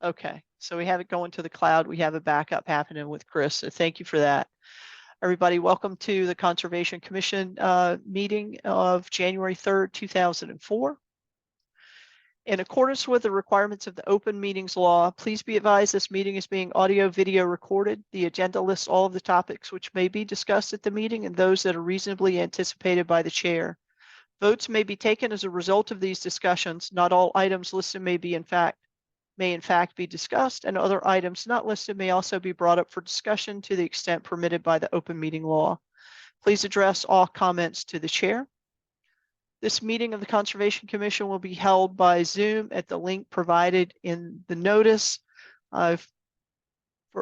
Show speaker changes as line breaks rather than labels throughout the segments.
Okay, so we have it going to the cloud. We have a backup happening with Chris, so thank you for that. Everybody, welcome to the Conservation Commission meeting of January 3rd, 2004. In accordance with the requirements of the Open Meetings Law, please be advised this meeting is being audio-video recorded. The agenda lists all of the topics which may be discussed at the meeting and those that are reasonably anticipated by the chair. Votes may be taken as a result of these discussions. Not all items listed may in fact be discussed, and other items not listed may also be brought up for discussion to the extent permitted by the Open Meeting Law. Please address all comments to the chair. This meeting of the Conservation Commission will be held by Zoom at the link provided in the notice. For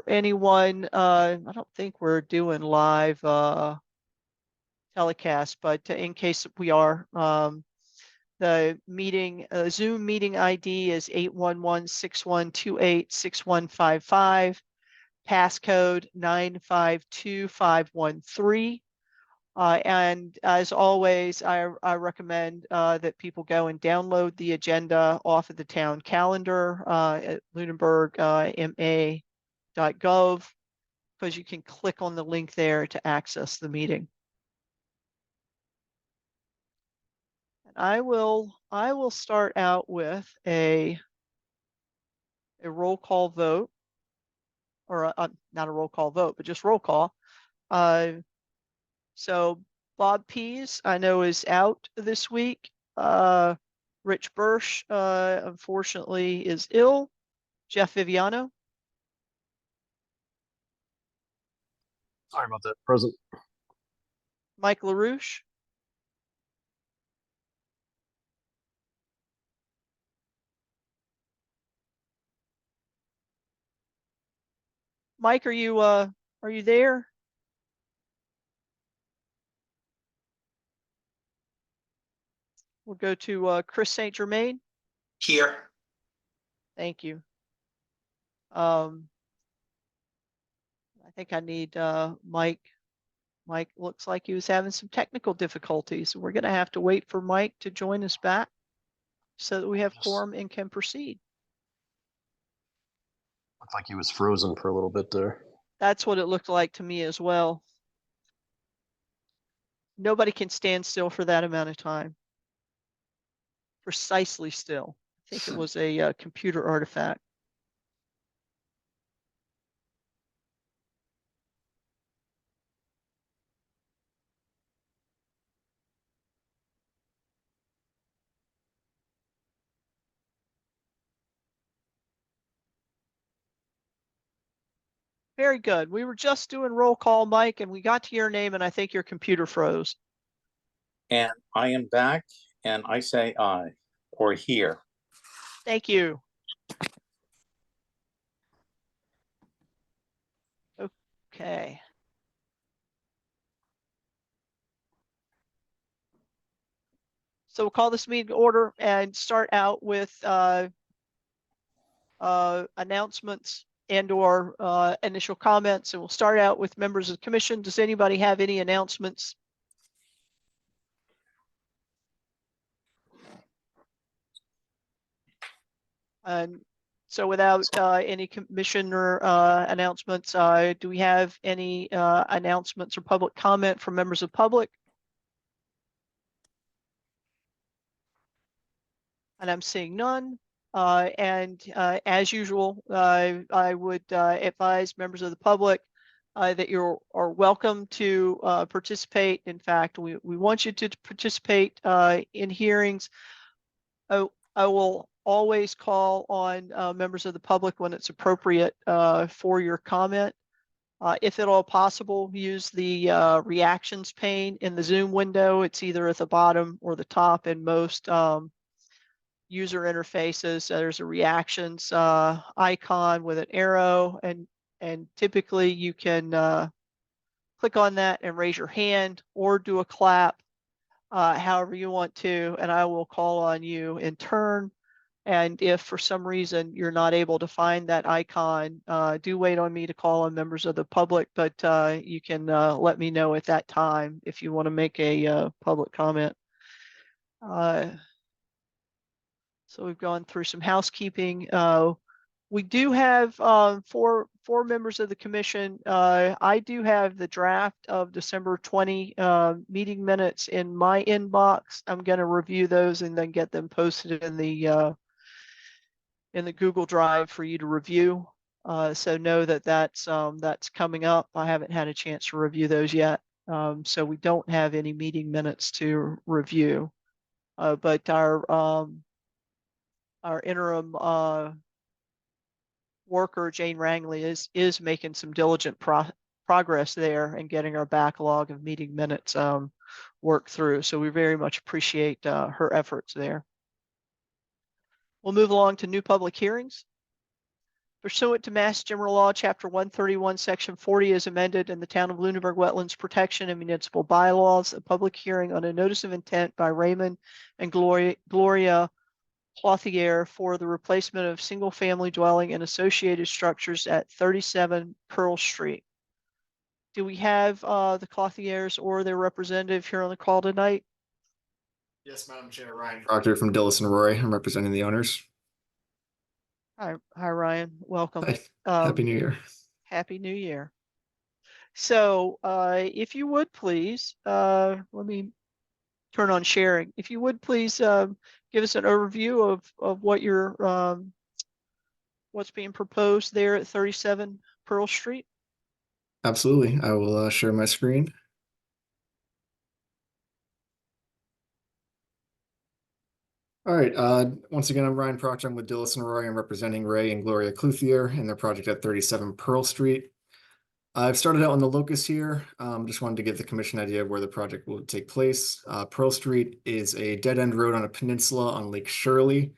anyone, I don't think we're doing live telecast, but in case we are, the meeting Zoom meeting ID is 811-6128-6155, passcode 952513. And as always, I recommend that people go and download the agenda off of the town calendar at lunenburg.ma.gov, because you can click on the link there to access the meeting. And I will start out with a roll call vote, or not a roll call vote, but just roll call. So Bob Pease, I know, is out this week. Rich Bursch, unfortunately, is ill. Jeff Viviano.
Sorry about that. Present.
Mike LaRouche. Mike, are you there? We'll go to Chris St. Germain.
Here.
Thank you. I think I need Mike. Mike looks like he was having some technical difficulties. We're going to have to wait for Mike to join us back so that we have quorum and can proceed.
Looked like he was frozen for a little bit there.
That's what it looked like to me as well. Nobody can stand still for that amount of time. Precisely still. I think it was a computer artifact. Very good. We were just doing roll call, Mike, and we got to your name, and I think your computer froze.
And I am back, and I say aye, or here.
Thank you. Okay. So we'll call this meeting to order and start out with announcements and or initial comments. And we'll start out with members of the commission. Does anybody have any announcements? And so without any commissioner announcements, do we have any announcements or public comment from members of the public? And I'm seeing none. As usual, I would advise members of the public that you are welcome to participate. In fact, we want you to participate in hearings. I will always call on members of the public when it's appropriate for your comment. If at all possible, use the reactions pane in the Zoom window. It's either at the bottom or the top in most user interfaces. There's a reactions icon with an arrow, and typically you can click on that and raise your hand or do a clap, however you want to, and I will call on you in turn. And if for some reason you're not able to find that icon, do wait on me to call on members of the public, but you can let me know at that time if you want to make a public comment. So we've gone through some housekeeping. We do have four members of the commission. I do have the draft of December 20 meeting minutes in my inbox. I'm going to review those and then get them posted in the Google Drive for you to review. So know that that's coming up. I haven't had a chance to review those yet. So we don't have any meeting minutes to review. But our interim worker, Jane Rangley, is making some diligent progress there and getting our backlog of meeting minutes worked through. So we very much appreciate her efforts there. We'll move along to new public hearings. Pursuant to Mass General Law, Chapter 131, Section 40 is amended in the Town of Lunenburg Wetlands Protection and Municipal Bylaws, a public hearing on a notice of intent by Raymond and Gloria Clothier for the replacement of single-family dwelling and associated structures at 37 Pearl Street. Do we have the Clothiers or their representative here on the call tonight?
Yes, Madam Chair, Ryan Proctor from Dillis and Roy. I'm representing the owners.
Hi, Ryan. Welcome.
Hi. Happy New Year.
Happy New Year. So if you would please, let me turn on sharing. If you would please give us an overview of what your what's being proposed there at 37 Pearl Street.
Absolutely. I will share my screen. All right. Once again, I'm Ryan Proctor. I'm with Dillis and Roy. I'm representing Ray and Gloria Clothier in their project at 37 Pearl Street. I've started out on the locus here. Just wanted to give the commission an idea of where the project will take place. Pearl Street is a dead-end road on a peninsula on Lake Shirley.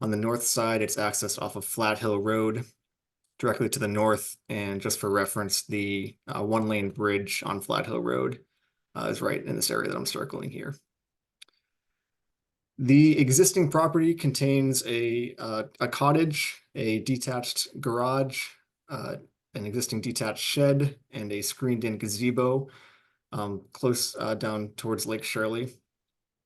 On the north side, it's accessed off of Flat Hill Road directly to the north. And just for reference, the one-lane bridge on Flat Hill Road is right in this area that I'm circling here. The existing property contains a cottage, a detached garage, an existing detached shed, and a screened-in gazebo close down towards Lake Shirley.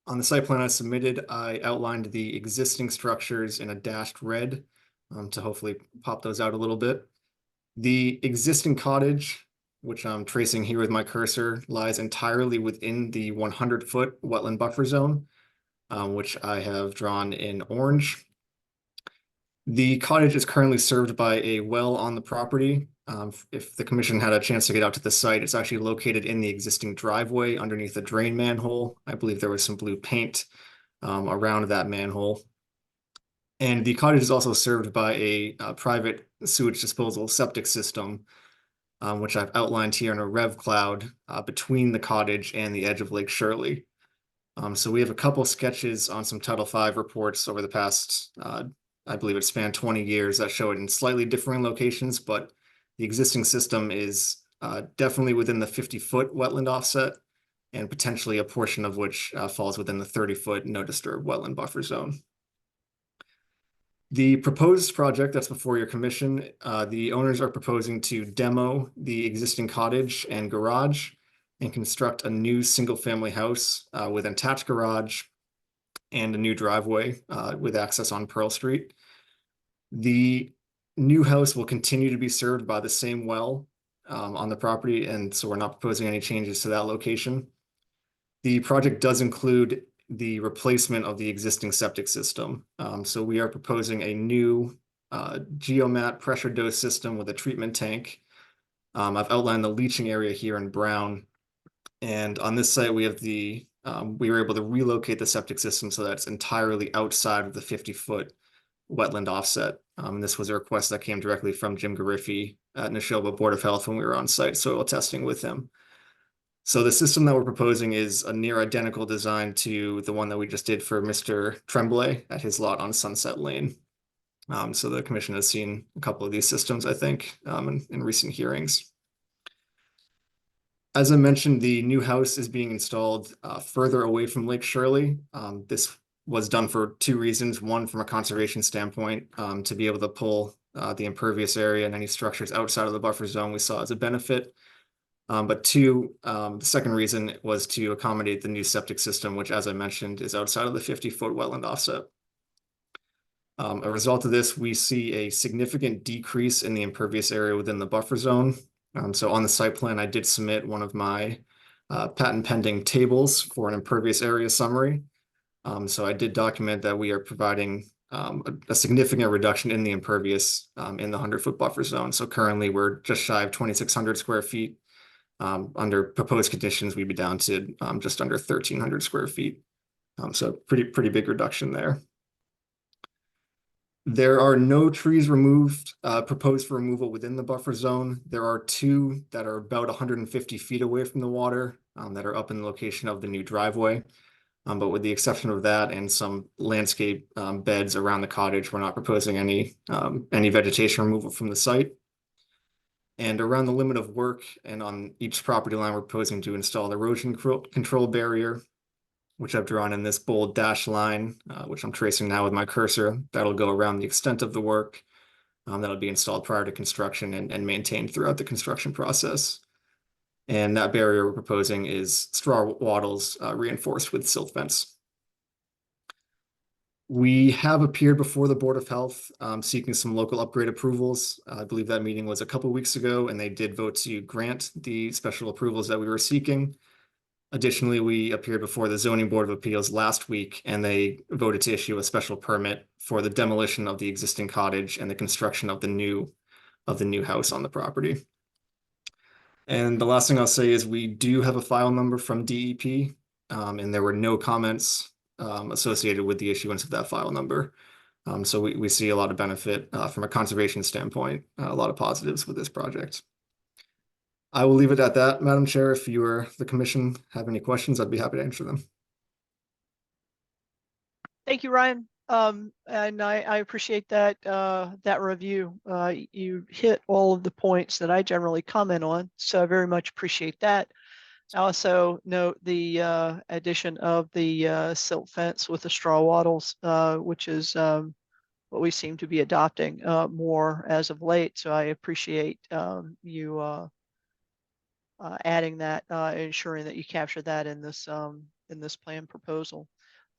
On the site plan I submitted, I outlined the existing structures in a dashed red to hopefully pop those out a little bit. The existing cottage, which I'm tracing here with my cursor, lies entirely within the 100-foot wetland buffer zone, which I have drawn in orange. The cottage is currently served by a well on the property. If the commission had a chance to get out to the site, it's actually located in the existing driveway underneath a drain manhole. I believe there was some blue paint around that manhole. And the cottage is also served by a private sewage disposal septic system, which I've outlined here in a rev cloud between the cottage and the edge of Lake Shirley. So we have a couple sketches on some Title V reports over the past, I believe it spanned 20 years that show it in slightly differing locations, but the existing system is definitely within the 50-foot wetland offset and potentially a portion of which falls within the 30-foot no disturb wetland buffer zone. The proposed project that's before your commission, the owners are proposing to demo the existing cottage and garage and construct a new single-family house with an attached garage and a new driveway with access on Pearl Street. The new house will continue to be served by the same well on the property, and so we're not proposing any changes to that location. The project does include the replacement of the existing septic system. So we are proposing a new geomat pressure dose system with a treatment tank. I've outlined the leaching area here in brown. And on this site, we have we were able to relocate the septic system so that it's entirely outside of the 50-foot wetland offset. And this was a request that came directly from Jim Gariffi at Neshoba Board of Health when we were on site soil testing with him. So the system that we're proposing is a near identical design to the one that we just did for Mr. Tremblay at his lot on Sunset Lane. So the commission has seen a couple of these systems, I think, in recent hearings. As I mentioned, the new house is being installed further away from Lake Shirley. This was done for two reasons. One, from a conservation standpoint, to be able to pull the impervious area and any structures outside of the buffer zone we saw as a benefit. But two, the second reason was to accommodate the new septic system, which, as I mentioned, is outside of the 50-foot wetland offset. A result of this, we see a significant decrease in the impervious area within the buffer zone. So on the site plan, I did submit one of my patent pending tables for an impervious area summary. So I did document that we are providing a significant reduction in the impervious in the 100-foot buffer zone. So currently we're just shy of 2,600 square feet. Under proposed conditions, we'd be down to just under 1,300 square feet. So pretty big reduction there. There are no trees removed, proposed for removal within the buffer zone. There are 2 that are about 150 feet away from the water that are up in the location of the new driveway. But with the exception of that and some landscape beds around the cottage, we're not proposing any vegetation removal from the site. And around the limit of work and on each property line, we're proposing to install the erosion control barrier, which I've drawn in this bold dashed line, which I'm tracing now with my cursor. That'll go around the extent of the work. That'll be installed prior to construction and maintained throughout the construction process. And that barrier we're proposing is straw wattles reinforced with silt fence. We have appeared before the Board of Health seeking some local upgrade approvals. I believe that meeting was a couple weeks ago, and they did vote to grant the special approvals that we were seeking. Additionally, we appeared before the Zoning Board of Appeals last week, and they voted to issue a special permit for the demolition of the existing cottage and the construction of the new house on the property. And the last thing I'll say is we do have a file number from DEP, and there were no comments associated with the issuance of that file number. So we see a lot of benefit from a conservation standpoint, a lot of positives with this project. I will leave it at that, Madam Chair. If you or the commission have any questions, I'd be happy to answer them.
Thank you, Ryan. And I appreciate that that review. You hit all of the points that I generally comment on, so I very much appreciate that. I also note the addition of the silt fence with the straw wattles, which is what we seem to be adopting more as of late. So I appreciate you adding that, ensuring that you capture that in this plan proposal.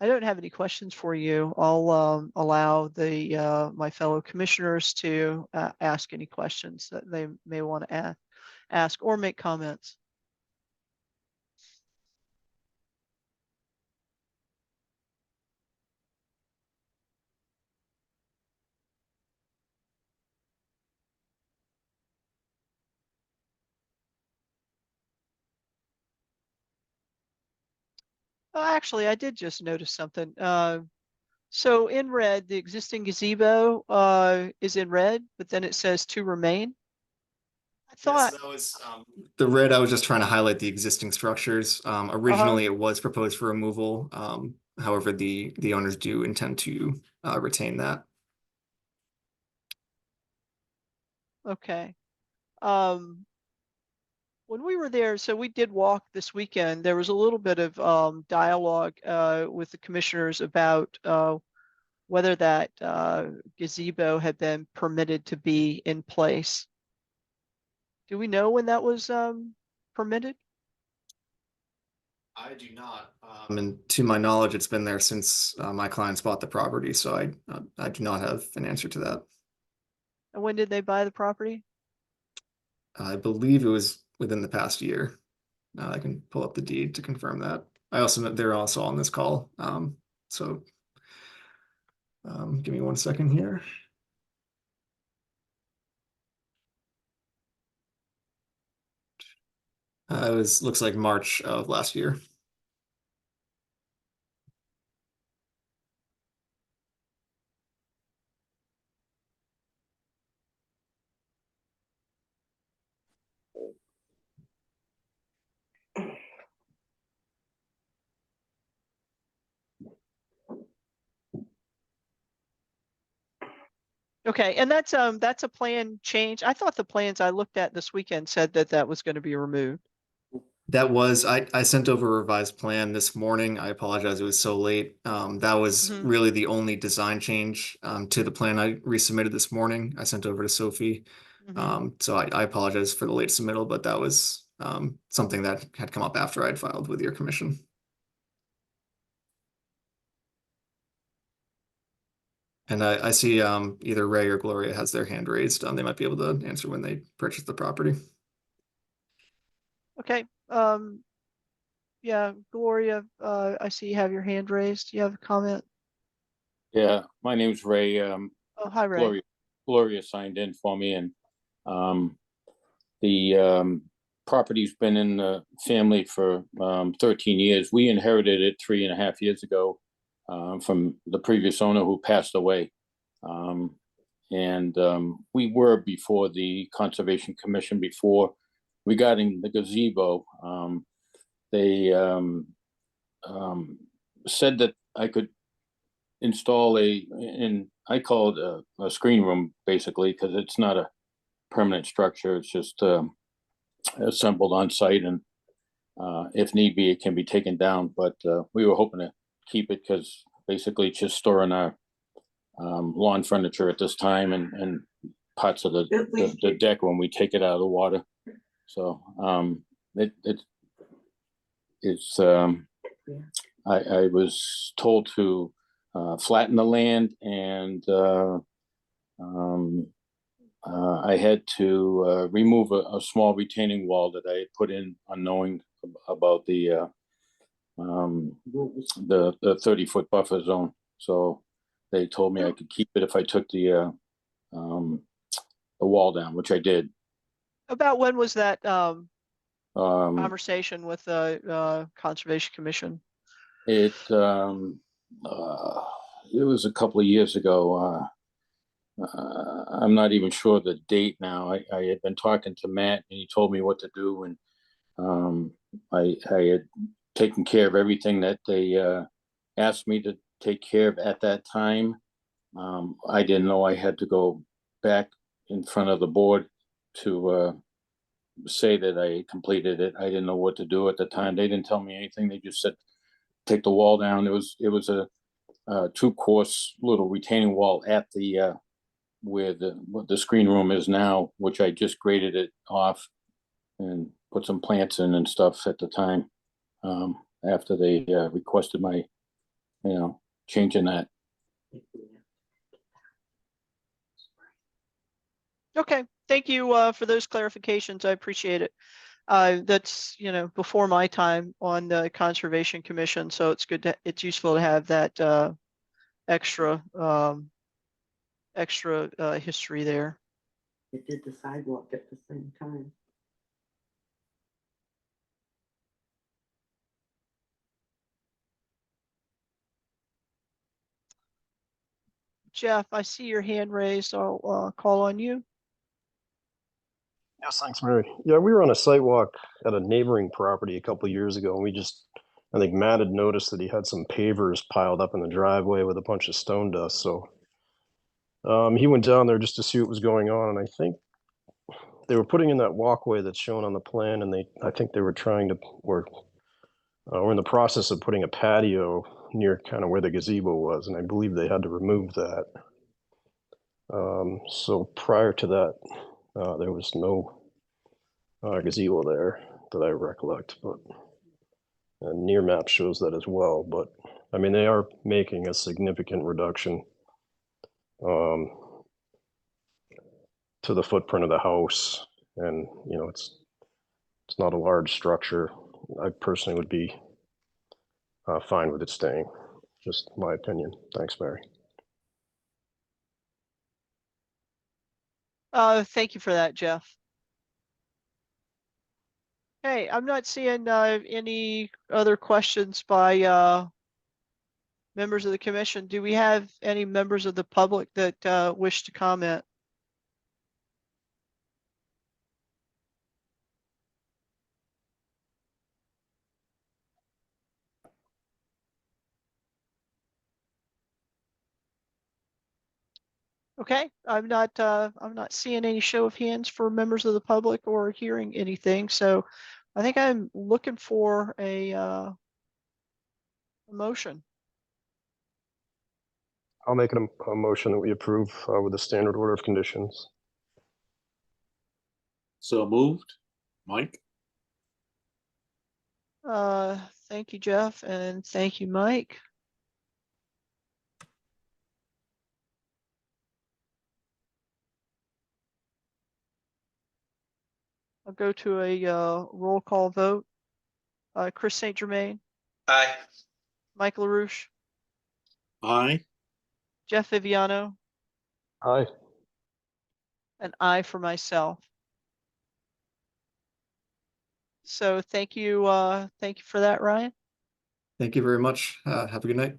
I don't have any questions for you. I'll allow the my fellow commissioners to ask any questions that they may want to ask or make comments. Oh, actually, I did just notice something. So in red, the existing gazebo is in red, but then it says to remain. I thought,
Yes, that was the red. I was just trying to highlight the existing structures. Originally, it was proposed for removal. However, the owners do intend to retain that.
okay. When we were there, so we did walk this weekend, there was a little bit of dialogue with the commissioners about whether that gazebo had been permitted to be in place. Do we know when that was permitted?
I do not. And to my knowledge, it's been there since my clients bought the property, so I do not have an answer to that.
And when did they buy the property?
I believe it was within the past year. I can pull up the deed to confirm that. They're also on this call. So give me 1 second here. Looks like March of last year.
Okay, and that's a plan change. I thought the plans I looked at this weekend said that that was going to be removed.
That was, I sent over a revised plan this morning. I apologize, it was so late. That was really the only design change to the plan I resubmitted this morning. I sent over to Sophie. So I apologize for the late submittal, but that was something that had come up after I'd filed with your commission. And I see either Ray or Gloria has their hand raised. They might be able to answer when they purchase the property.
Okay, yeah, Gloria, I see you have your hand raised. You have a comment?
Yeah, my name's Ray.
Oh, hi, Ray.
Gloria signed in for me, and the property's been in the family for 13 years. We inherited it 3.5 years ago from the previous owner who passed away. And we were before the Conservation Commission before regarding the gazebo. They said that I could install I call it a screen room basically, because it's not a permanent structure. It's just assembled on site, and if need be, it can be taken down. But we were hoping to keep it because basically it's just storing our lawn furniture at this time, and parts of the deck when we take it out of the water. So I was told to flatten the land, and I had to remove a small retaining wall that I had put in unknowing about the 30-foot buffer zone. So they told me I could keep it if I took the wall down, which I did.
About when was that
Conversation
conversation with the Conservation Commission?
It was a couple of years ago. I'm not even sure the date now. I had been talking to Matt, and he told me what to do, and I had taken care of everything that they asked me to take care of at that time. I didn't know I had to go back in front of the board to say that I completed it. I didn't know what to do at the time. They didn't tell me anything. They just said take the wall down. It was a 2-course little retaining wall at the where the screen room is now, which I just graded it off and put some plants in and stuff at the time, after they requested my, changing that.
Okay, thank you for those clarifications. I appreciate it. That's, before my time on the Conservation Commission, so it's useful to have that extra history there.
It did the sidewalk at the same time.
Jeff, I see your hand raised. I'll call on you.
Yes, thanks, Mary. Yeah, we were on a site walk at a neighboring property a couple of years ago, and I think Matt had noticed that he had some pavers piled up in the driveway with a bunch of stone dust. So he went down there just to see what was going on, and I think they were putting in that walkway that's shown on the plan, and I think they were we're in the process of putting a patio near kind of where the gazebo was, and I believe they had to remove that. So prior to that, there was no gazebo there that I recollect, but near map shows that as well. But I mean, they are making a significant reduction to the footprint of the house, and it's not a large structure. I personally would be fine with it staying. Just my opinion. Thanks, Mary.
Thank you for that, Jeff. Hey, I'm not seeing any other questions by members of the commission. Do we have any members of the public that wish to comment? Okay, I'm not seeing any show of hands for members of the public or hearing anything. So I think I'm looking for a motion.
I'll make a motion that we approve with the standard order of conditions.
So moved. Mike?
Thank you, Jeff, and thank you, Mike. I'll go to a roll call vote. Chris St. Germain,
Aye.
Mike LaRouche,
Aye.
Jeff Viviano,
Aye.
and I for myself. So thank you for that, Ryan.
Thank you very much. Have a good night.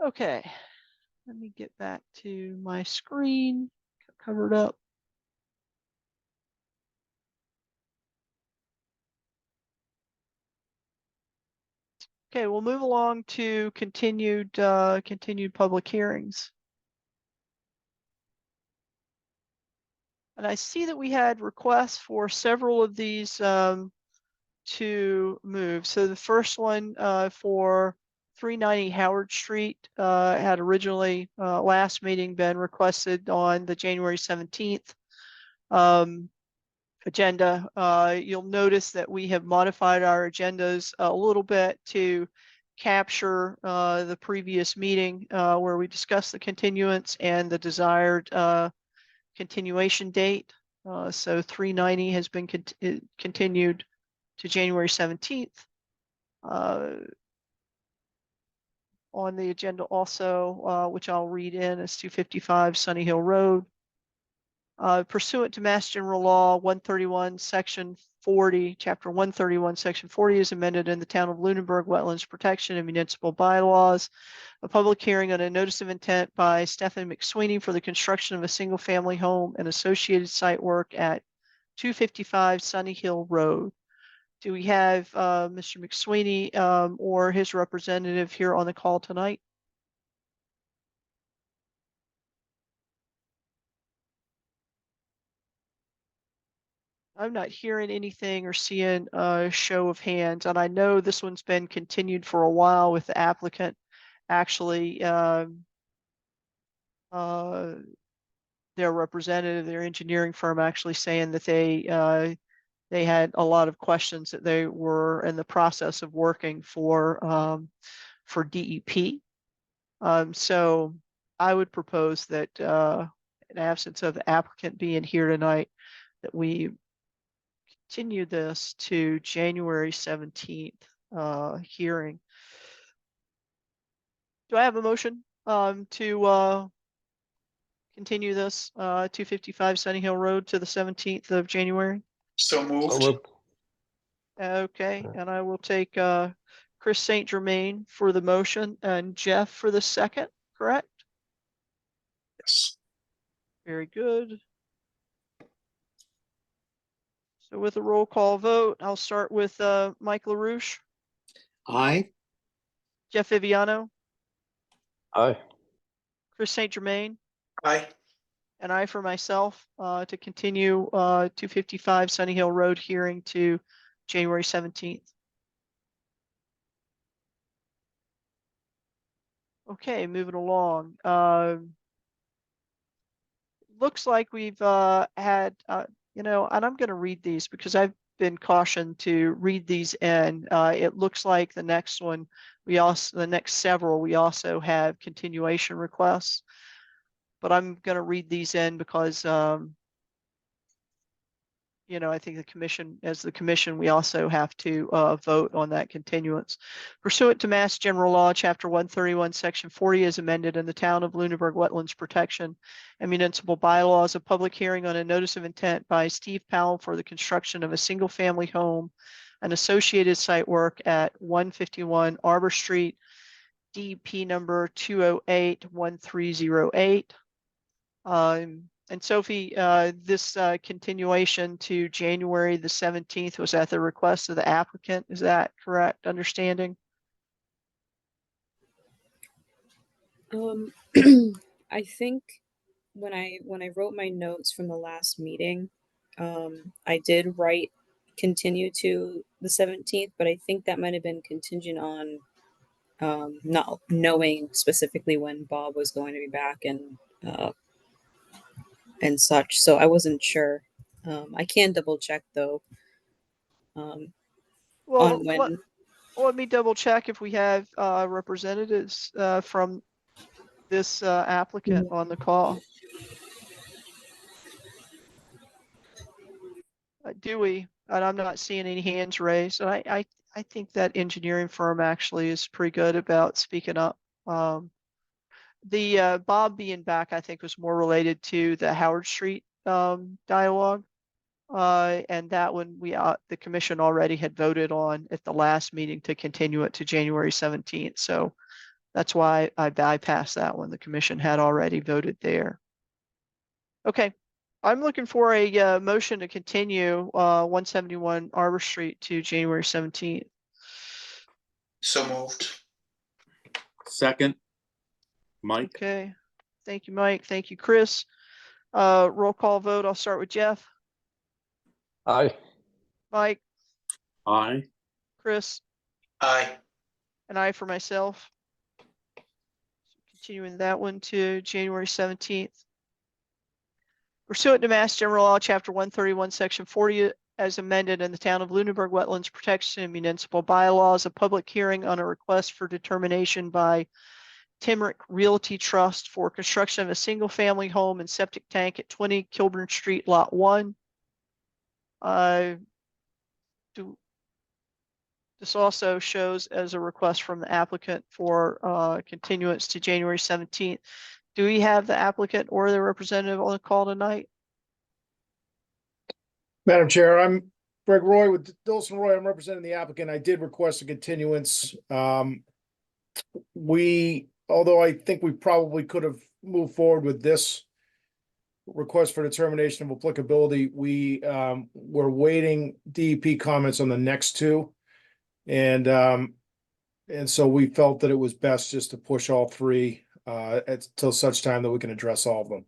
Okay, let me get back to my screen, covered up. Okay, we'll move along to continued public hearings. And I see that we had requests for several of these to move. So the first one for 390 Howard Street had originally last meeting been requested on the January 17th agenda. You'll notice that we have modified our agendas a little bit to capture the previous meeting where we discussed the continuance and the desired continuation date. So 390 has been continued to January 17th. On the agenda also, which I'll read in, is 255 Sunny Hill Road. Pursuant to Mass General Law 131, Section 40, Chapter 131, Section 40 is amended in the Town of Lunenburg Wetlands Protection and Municipal Bylaws. A public hearing on a notice of intent by Stephen McSweeney for the construction of a single-family home and associated site work at 255 Sunny Hill Road. Do we have Mr. McSweeney or his representative here on the call tonight? I'm not hearing anything or seeing a show of hands, and I know this one's been continued for a while with the applicant actually their representative, their engineering firm actually saying that they had a lot of questions that they were in the process of working for DEP. So I would propose that in absence of the applicant being here tonight, that we continue this to January 17th hearing. Do I have a motion to continue this 255 Sunny Hill Road to the 17th of January?
So
So
moved.
moved.
Okay,
Right.
and I will take Chris St. Germain for the motion and Jeff for the second, correct?
Yes.
Very good. So with a roll call vote, I'll start with Mike LaRouche,
Aye.
Jeff Viviano,
Aye.
Chris St. Germain,
Aye.
and I for myself to continue 255 Sunny Hill Road hearing to January 17th. Okay, moving along. Looks like we've had, and I'm going to read these because I've been cautioned to read these in. It looks like the next one, the next several, we also have continuation requests. But I'm going to read these in because, I think as the commission, we also have to vote on that continuance. Pursuant to Mass General Law, Chapter 131, Section 40 is amended in the Town of Lunenburg Wetlands Protection and Municipal Bylaws. A public hearing on a notice of intent by Steve Powell for the construction of a single-family home and associated site work at 151 Arbor Street, DP number 208-1308. And Sophie, this continuation to January the 17th was at the request of the applicant. Is that correct understanding?
I think when I wrote my notes from the last meeting, I did write continue to the 17th, but I think that might have been contingent on not knowing specifically when Bob was going to be back and such. So I wasn't sure I can double check though.
Well,
On when.
let me double check if we have representatives from this applicant on the call. Do we? And I'm not seeing any hands raised. And I think that engineering firm actually is pretty good about speaking up. The Bob being back, I think, was more related to the Howard Street dialogue. And that one the commission already had voted on at the last meeting to continue it to January 17th. So that's why I bypassed that one. The commission had already voted there. Okay. I'm looking for a motion to continue 171 Arbor Street to January 17th.
So moved.
Second. Mike?
Okay. Thank you, Mike. Thank you, Chris. Roll call vote. I'll start with Jeff.
Aye.
Mike,
Aye.
Chris,
Aye.
and I for myself. Continuing that one to January 17th. Pursuant to Mass General Law, Chapter 131, Section 40, as amended in the Town of Lunenburg Wetlands Protection and Municipal Bylaws, a public hearing on a request for determination by Timrick Realty Trust for construction of a single-family home and septic tank at 20 Kilburn Street, Lot 1. This also shows as a request from the applicant for continuance to January 17th. Do we have the applicant or the representative on the call tonight?
Madam Chair, I'm Greg Roy with Dillson Roy. I'm representing the applicant. I did request a continuance. Although I think we probably could have moved forward with this request for determination of applicability, we're waiting DEP comments on the next two. And so we felt that it was best just to push all three till such time that we can address all of them.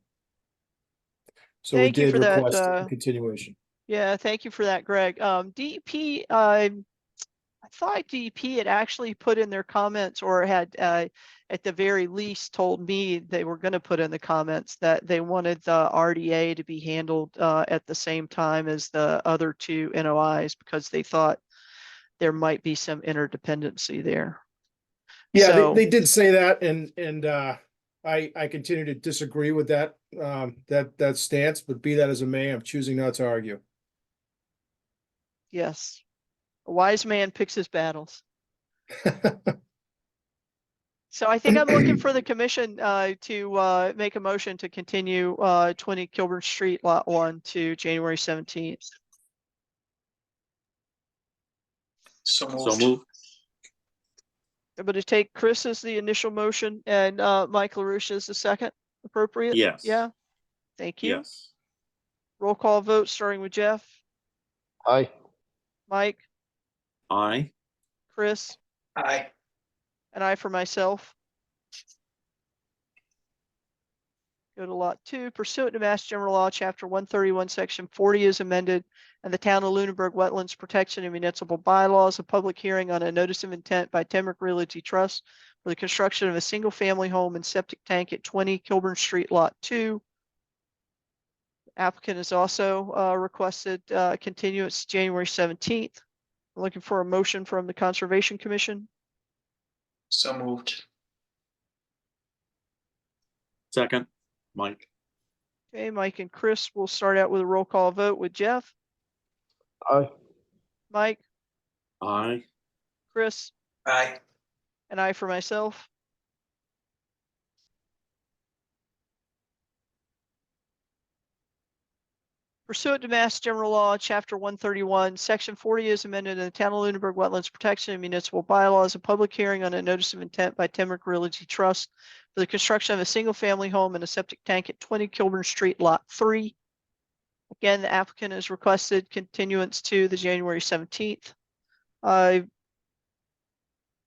So
Thank you
we
for
did
that,
request a continuation.
Yeah, thank you for that, Greg. DEP, I thought DEP had actually put in their comments, or had at the very least told me they were going to put in the comments that they wanted the RDA to be handled at the same time as the other two NOIs, because they thought there might be some interdependency there.
Yeah,
So,
they did say that, and I continue to disagree with that that stance, but be that as it may, I'm choosing not to argue.
yes, a wise man picks his battles. So I think I'm looking for the commission to make a motion to continue 20 Kilburn Street, Lot 1 to January 17th.
So
So
moved.
moved.
I'm going to take Chris as the initial motion and Mike LaRouche as the second. Appropriate?
Yes.
Yeah. Thank you.
Yes.
Roll call vote starting with Jeff,
Aye.
Mike,
Aye.
Chris,
Aye.
and I for myself. Go to Lot 2. Pursuant to Mass General Law, Chapter 131, Section 40 is amended, and the Town of Lunenburg Wetlands Protection and Municipal Bylaws, a public hearing on a notice of intent by Timrick Realty Trust for the construction of a single-family home and septic tank at 20 Kilburn Street, Lot 2. Applicant has also requested continuance January 17th. I'm looking for a motion from the Conservation Commission.
So moved.
Second. Mike.
Okay, Mike and Chris will start out with a roll call vote with Jeff,
Aye.
Mike,
Aye.
Chris,
Aye.
and I for myself. Pursuant to Mass General Law, Chapter 131, Section 40 is amended in the Town of Lunenburg Wetlands Protection and Municipal Bylaws, a public hearing on a notice of intent by Timrick Realty Trust for the construction of a single-family home and a septic tank at 20 Kilburn Street, Lot 3. Again, the applicant has requested continuance to the January 17th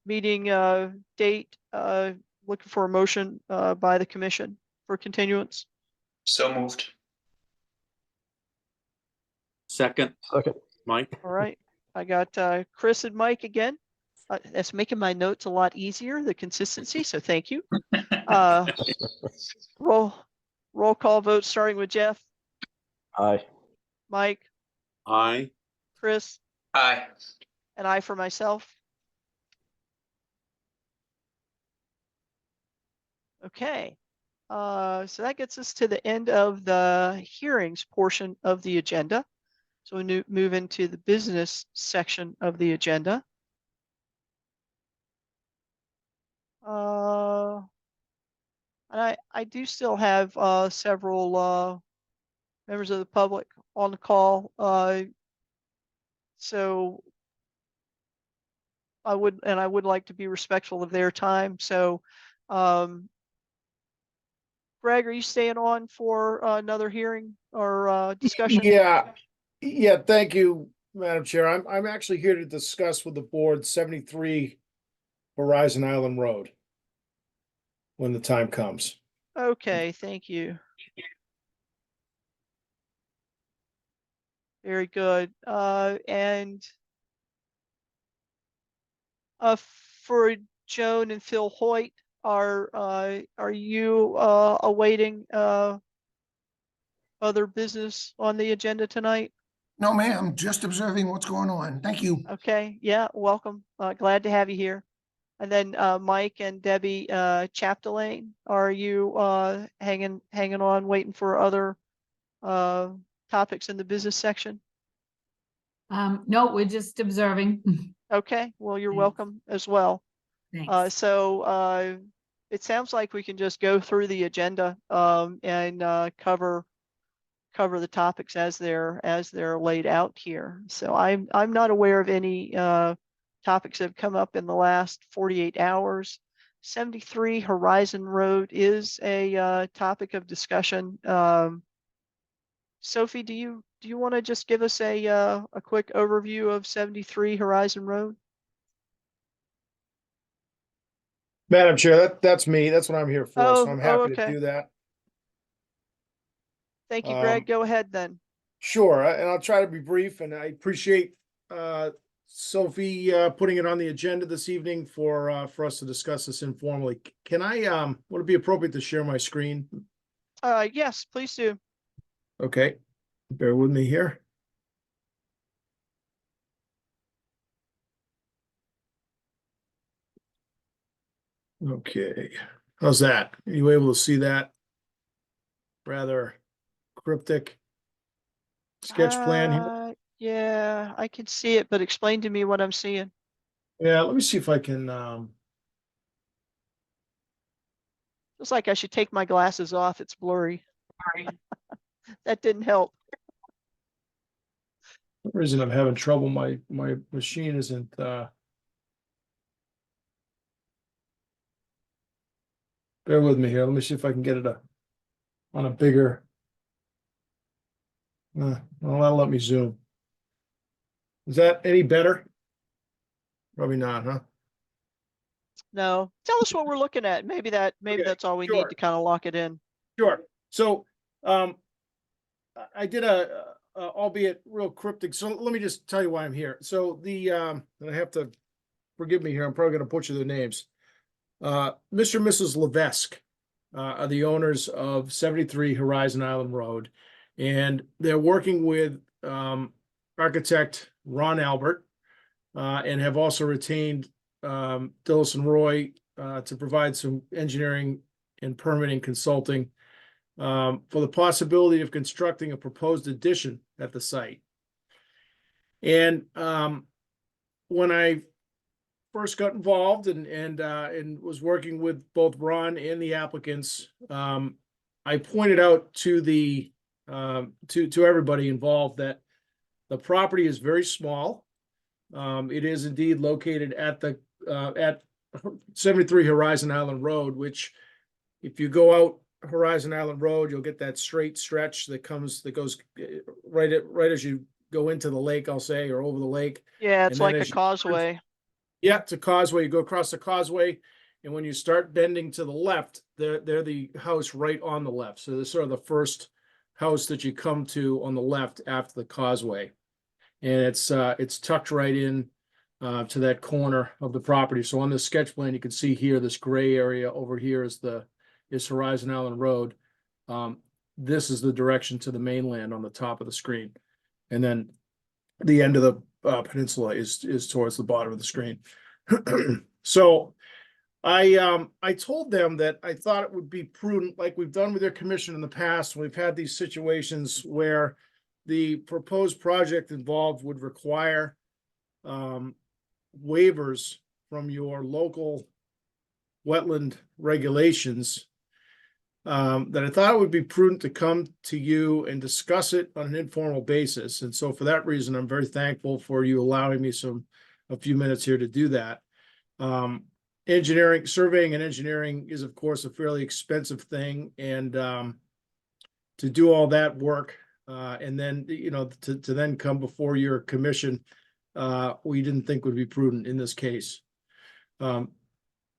meeting date. Looking for a motion by the commission for continuance.
So moved.
Second.
Second.
Mike.
All right, I got Chris and Mike again. That's making my notes a lot easier, the consistency, so thank you. Roll call vote starting with Jeff,
Aye.
Mike,
Aye.
Chris,
Aye.
and I for myself. Okay, so that gets us to the end of the hearings portion of the agenda. So we move into the business section of the agenda. And I do still have several members of the public on the call. So I would like to be respectful of their time. So Greg, are you staying on for another hearing or discussion?
Yeah, thank you, Madam Chair. I'm actually here to discuss with the board 73 Horizon Island Road when the time comes.
Okay, thank you. Very good. And for Joan and Phil Hoyt, are you awaiting other business on the agenda tonight?
No, ma'am, just observing what's going on. Thank you.
Okay, yeah, welcome. Glad to have you here. And then Mike and Debbie Chapdelaine, are you hanging on, waiting for other topics in the business section?
No, we're just observing.
Okay, well, you're
Thanks.
welcome as well.
Thanks.
So it sounds like we can just go through the agenda and cover the topics as they're laid out here. So I'm not aware of any topics that have come up in the last 48 hours. 73 Horizon Road is a topic of discussion. Sophie, do you want to just give us a quick overview of 73 Horizon Road?
Madam Chair, that's me. That's what I'm here for. So I'm happy
okay.
to do that.
Thank you, Greg. Go ahead then.
Sure, and I'll try to be brief, and I appreciate Sophie putting it on the agenda this evening for us to discuss this informally. Can I would it be appropriate to share my screen?
Yes, please do.
Okay, bear with me here. Okay, how's that? Are you able to see that? Rather cryptic sketch plan here.
Yeah, I can see it, but explain to me what I'm seeing.
Yeah, let me see if I can
Looks like I should take my glasses off. It's blurry. That didn't help.
for some reason I'm having trouble. My machine isn't bear with me here. Let me see if I can get it on a bigger. Well, that'll let me zoom. Is that any better? Probably not, huh?
No, tell us what we're looking at. Maybe that's all we need
sure.
to kind of lock it in.
Sure. So, I did albeit real cryptic. So let me just tell you why I'm here. So and I have to forgive me here. I'm probably going to butcher the names. Mr. and Mrs. Levesque are the owners of 73 Horizon Island Road, and they're working with architect Ron Albert and have also retained Dillis and Roy to provide some engineering and permitting consulting for the possibility of constructing a proposed addition at the site. And when I first got involved and was working with both Ron and the applicants, I pointed out to the to everybody involved that the property is very small. It is indeed located at the at 73 Horizon Island Road, which if you go out Horizon Island Road, you'll get that straight stretch that goes right as you go into the lake, I'll say, or over the lake.
Yeah, it's
And then
like a
as you-
causeway.
Yeah, it's a causeway. You go across the causeway, and when you start bending to the left, they're the house right on the left. So they're sort of the first house that you come to on the left after the causeway, and it's tucked right in to that corner of the property. So on this sketch plan, you can see here this gray area over here is Horizon Island Road. This is the direction to the mainland on the top of the screen. And then the end of the peninsula is towards the bottom of the screen. So I told them that I thought it would be prudent, like we've done with their commission in the past. We've had these situations where the proposed project involved would require waivers from your local wetland regulations, that I thought it would be prudent to come to you and discuss it on an informal basis. And so for that reason, I'm very thankful for you allowing me a few minutes here to do that. Surveying and engineering is of course a fairly expensive thing. And to do all that work, and then, to then come before your commission, we didn't think would be prudent in this case.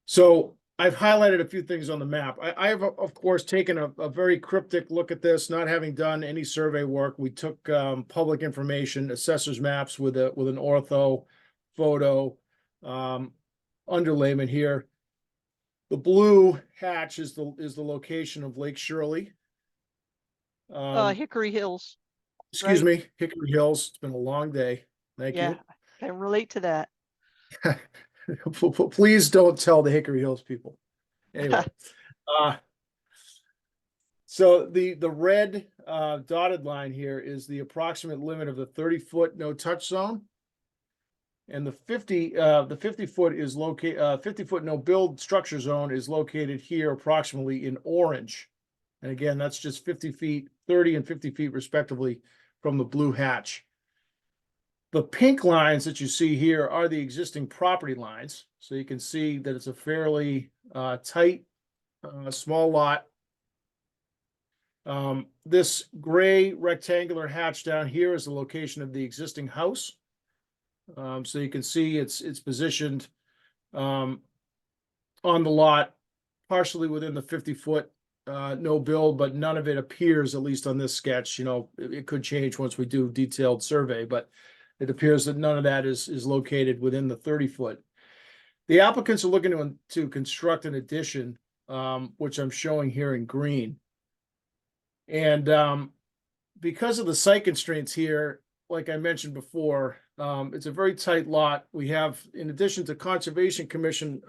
So I've highlighted a few things on the map. I have, of course, taken a very cryptic look at this, not having done any survey work. We took public information, assessor's maps with an ortho photo underlayment here. The blue hatch is the location of Lake Shirley.
Hickory Hills.
Excuse me, Hickory Hills. It's been a long day. Thank
Yeah,
you.
I can relate to that.
Please don't tell the Hickory Hills people. Anyway, so the red dotted line here is the approximate limit of the 30-foot no touch zone, and the 50-foot is located. 50-foot no build structure zone is located here, approximately in orange, and again that's just 50 feet, 30 and 50 feet respectively from the blue hatch. The pink lines that you see here are the existing property lines. So you can see that it's a fairly tight, small lot. This gray rectangular hatch down here is the location of the existing house. So you can see it's positioned on the lot, partially within the 50-foot no build, but none of it appears, at least on this sketch. It could change once we do detailed survey, but it appears that none of that is located within the 30-foot. The applicants are looking to construct an addition, which I'm showing here in green. And because of the site constraints here, like I mentioned before, it's a very tight lot. We have, in addition to Conservation Commission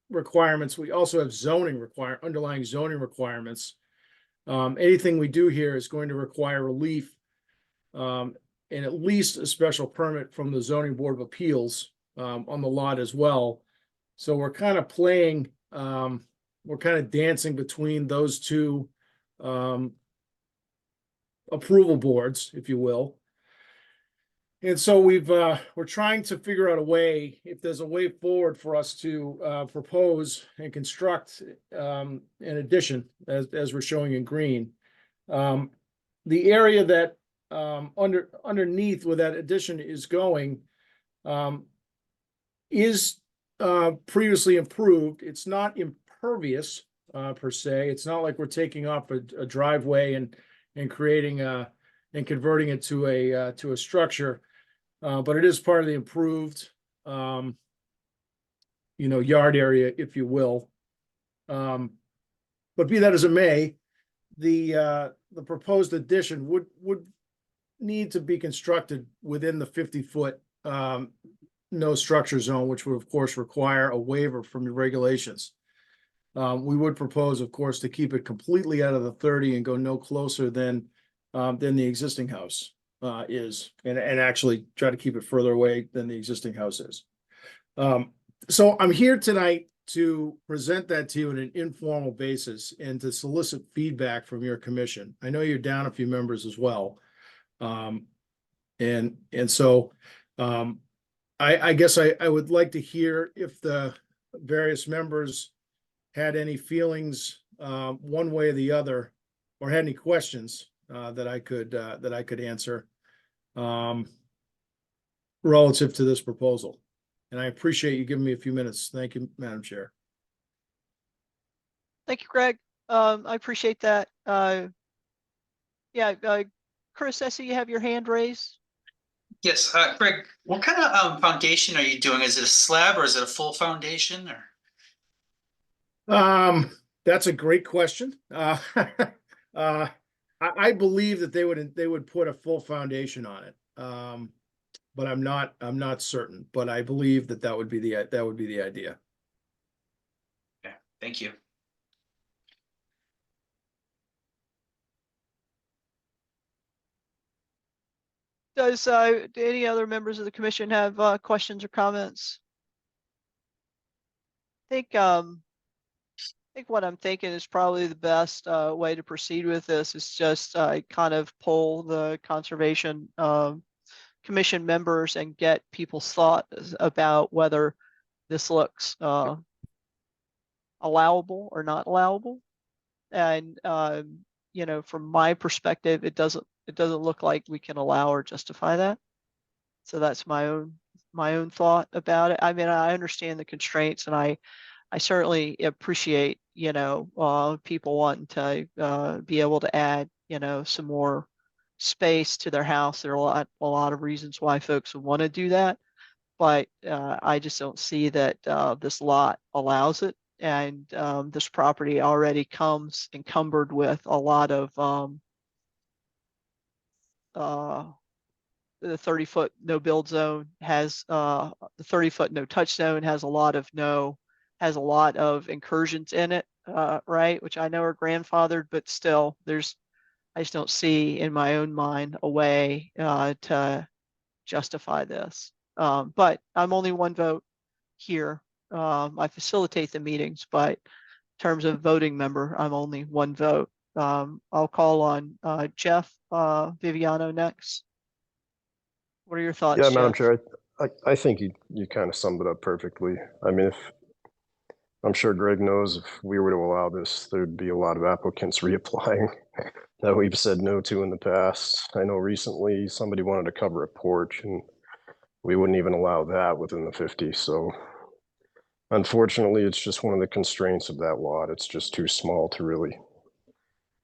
requirements, we also have underlying zoning requirements. Anything we do here is going to require relief and at least a special permit from the Zoning Board of Appeals on the lot as well. So we're kind of playing, we're kind of dancing between those two approval boards, if you will. And so we're trying to figure out a way, if there's a way forward for us to propose and construct an addition, as we're showing in green. The area that underneath where that addition is going is previously improved. It's not impervious per se. It's not like we're taking off a driveway and creating and converting it to a structure, but it is part of the improved yard area, if you will. But be that as it may, the proposed addition would need to be constructed within the 50-foot no structure zone, which would of course require a waiver from your regulations. We would propose, of course, to keep it completely out of the 30 and go no closer than the existing house is, and actually try to keep it further away than the existing house is. So I'm here tonight to present that to you on an informal basis and to solicit feedback from your commission. I know you're down a few members as well. And so I guess I would like to hear if the various members had any feelings one way or the other, or had any questions that I could answer relative to this proposal. And I appreciate you giving me a few minutes. Thank you, Madam Chair.
Thank you, Greg. I appreciate that. Chris, I see you have your hand raised.
Yes, Greg, what kind of foundation are you doing? Is it a slab or is it a full foundation? Or
That's a great question. I I believe that they would put a full foundation on it. But I'm not certain, but I believe that would be the idea.
Okay, thank you.
Does any other members of the commission have questions or comments? I think what I'm thinking is probably the best way to proceed with this is just kind of poll the conservation commission members and get people's thoughts about whether this looks allowable or not allowable. And you know, from my perspective, it doesn't look like we can allow or justify that. So that's my own thought about it. I mean, I understand the constraints, and I certainly appreciate, you know, people wanting to be able to add, you know, some more space to their house. There are a lot of reasons why folks would want to do that, but I just don't see that this lot allows it. And this property already comes encumbered with a lot of the 30-foot no build zone has the 30-foot no touch zone has a lot of incursions in it, right? Which I know are grandfathered, but still I just don't see in my own mind a way to justify this. But I'm only one vote here. I facilitate the meetings, but in terms of voting member, I'm only one vote. I'll call on Jeff Viviano next. What are your thoughts,
Yeah, Madam
Jeff?
Chair, I think you kind of summed it up perfectly. I mean, I'm sure Greg knows if we were to allow this, there'd be a lot of applicants reapplying that we've said no to in the past. I know recently somebody wanted to cover a porch, and we wouldn't even allow that within the 50. So unfortunately, it's just one of the constraints of that lot. It's just too small to really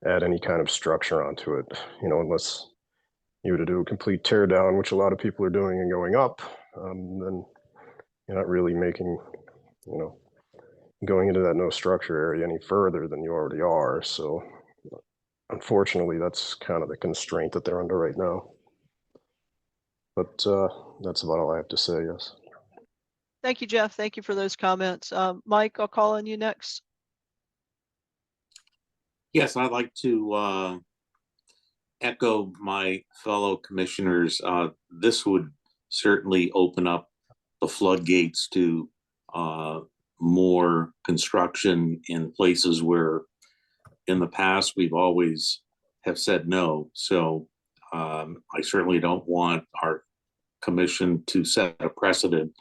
add any kind of structure onto it, you know, unless you were to do a complete tear down, which a lot of people are doing and going up, then you're not really making, you know, going into that no structure area any further than you already are. So unfortunately, that's kind of the constraint that they're under right now. But that's about all I have to say, yes.
Thank you, Jeff. Thank you for those comments. Mike, I'll call on you next.
Yes, I'd like to echo my fellow commissioners. This would certainly open up the floodgates to more construction in places where in the past we've always have said no. So I certainly don't want our commission to set a precedent.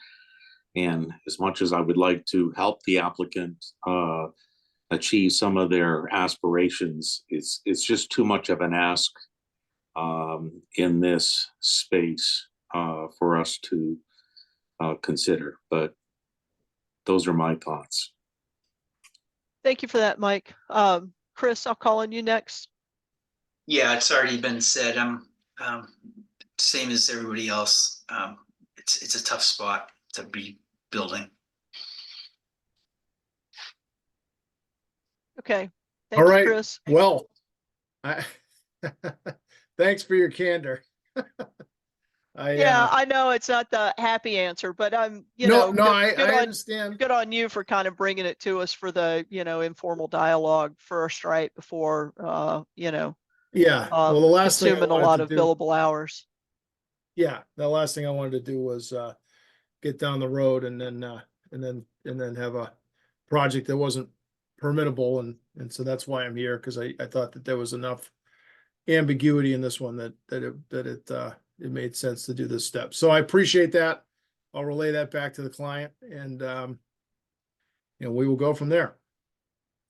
And as much as I would like to help the applicant achieve some of their aspirations, it's just too much of an ask in this space for us to consider. But those are my thoughts.
Thank you for that, Mike. Chris, I'll call on you next.
Yeah, it's already been said. I'm same as everybody else. It's a tough spot to be building.
Okay.
All right,
Chris.
well, thanks for your candor.
I know it's not the happy answer, but I'm,
I understand.
Good on you for kind of bringing it to us for the, informal dialogue first, right? Before,
Yeah. Well, the last thing I
consuming a
wanted
lot
to
of
do-
billable hours.
Yeah, the last thing I wanted to do was get down the road and then have a project that wasn't permittable, and so that's why I'm here, because I thought that there was enough ambiguity in this one that it made sense to do this step. So I appreciate that. I'll relay that back to the client, and we will go from there.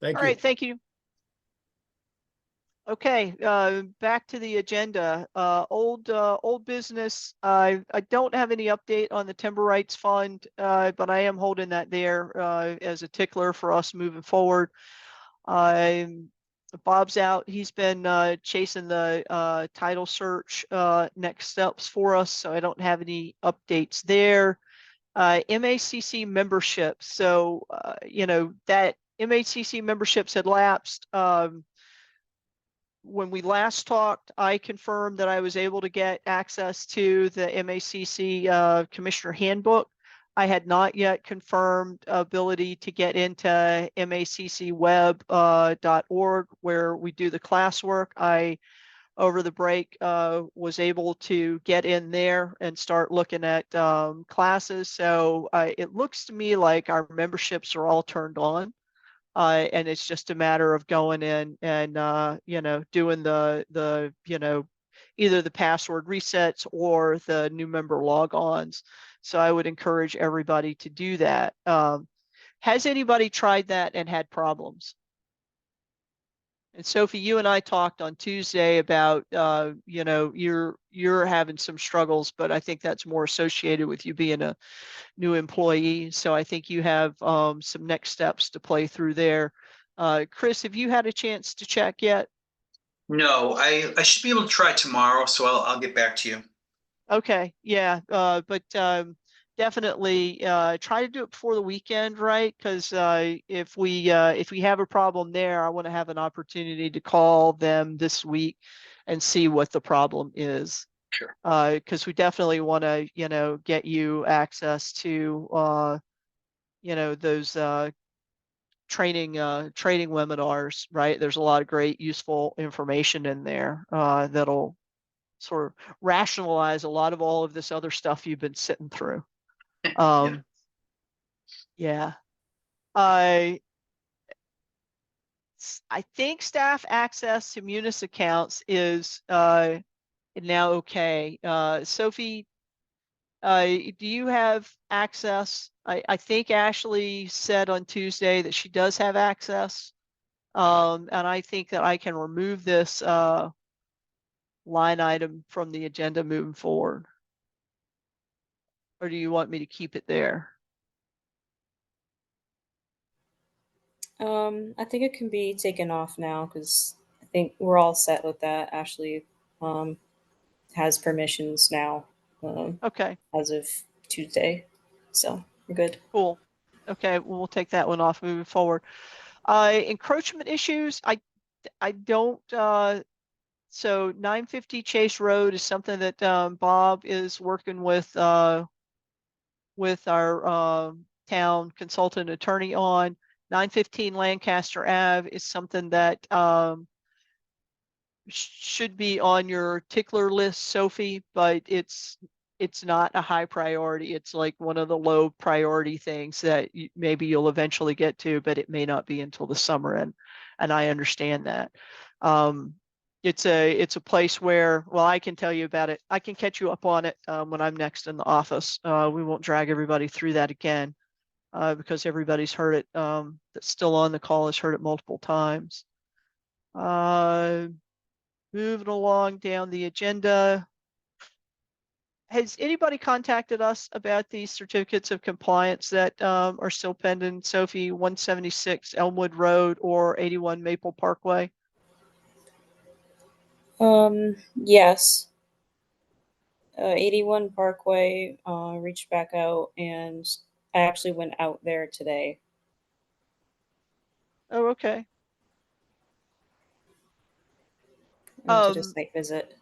Thank you.
All right, thank you. Okay, back to the agenda. Old business. I don't have any update on the Timber Rights Fund, but I am holding that there as a tickler for us moving forward. Bob's out. He's been chasing the title search next steps for us, so I don't have any updates there. MACC membership. So, that MACC memberships had lapsed. when we last talked, I confirmed that I was able to get access to the MACC Commissioner Handbook. I had not yet confirmed ability to get into maccweb.org where we do the classwork. I, over the break, was able to get in there and start looking at classes. So it looks to me like our memberships are all turned on. And it's just a matter of going in and, doing the either the password resets or the new member logons. So I would encourage everybody to do that. Has anybody tried that and had problems? And Sophie, you and I talked on Tuesday about, you're having some struggles, but I think that's more associated with you being a new employee. So I think you have some next steps to play through there. Chris, have you had a chance to check yet?
No, I should be able to try tomorrow, so I'll get back to you.
Okay, yeah, but definitely try to do it before the weekend, right? Because if we have a problem there, I want to have an opportunity to call them this week and see what the problem is.
Sure.
Because we definitely want to, get you access to, those training webinars, right? There's a lot of great, useful information in there that'll sort of rationalize a lot of all of this other stuff you've been sitting through. Yeah. I think staff access to Munis accounts is now okay. Sophie, do you have access? I think Ashley said on Tuesday that she does have access. And I think that I can remove this line item from the agenda moving forward. Or do you want me to keep it there?
I think it can be taken off now because I think we're all set with that. Ashley has permissions now.
Okay.
As of Tuesday, so we're good.
Cool. Okay, well, we'll take that one off moving forward. Encroachment issues, I don't. So 950 Chase Road is something that Bob is working with our town consultant attorney on. 915 Lancaster Ave is something that should be on your tickler list, Sophie, but it's not a high priority. It's like one of the low priority things that maybe you'll eventually get to, but it may not be until the summer, and I understand that. It's a place where, well, I can tell you about it. I can catch you up on it when I'm next in the office. We won't drag everybody through that again because everybody's heard it. That's still on the call has heard it multiple times. Moving along down the agenda. Has anybody contacted us about these certificates of compliance that are still pending? Sophie, 176 Elmwood Road or 81 Maple Parkway?
Yes. 81 Parkway reached back out, and I actually went out there today.
Oh, okay.
To just site visit.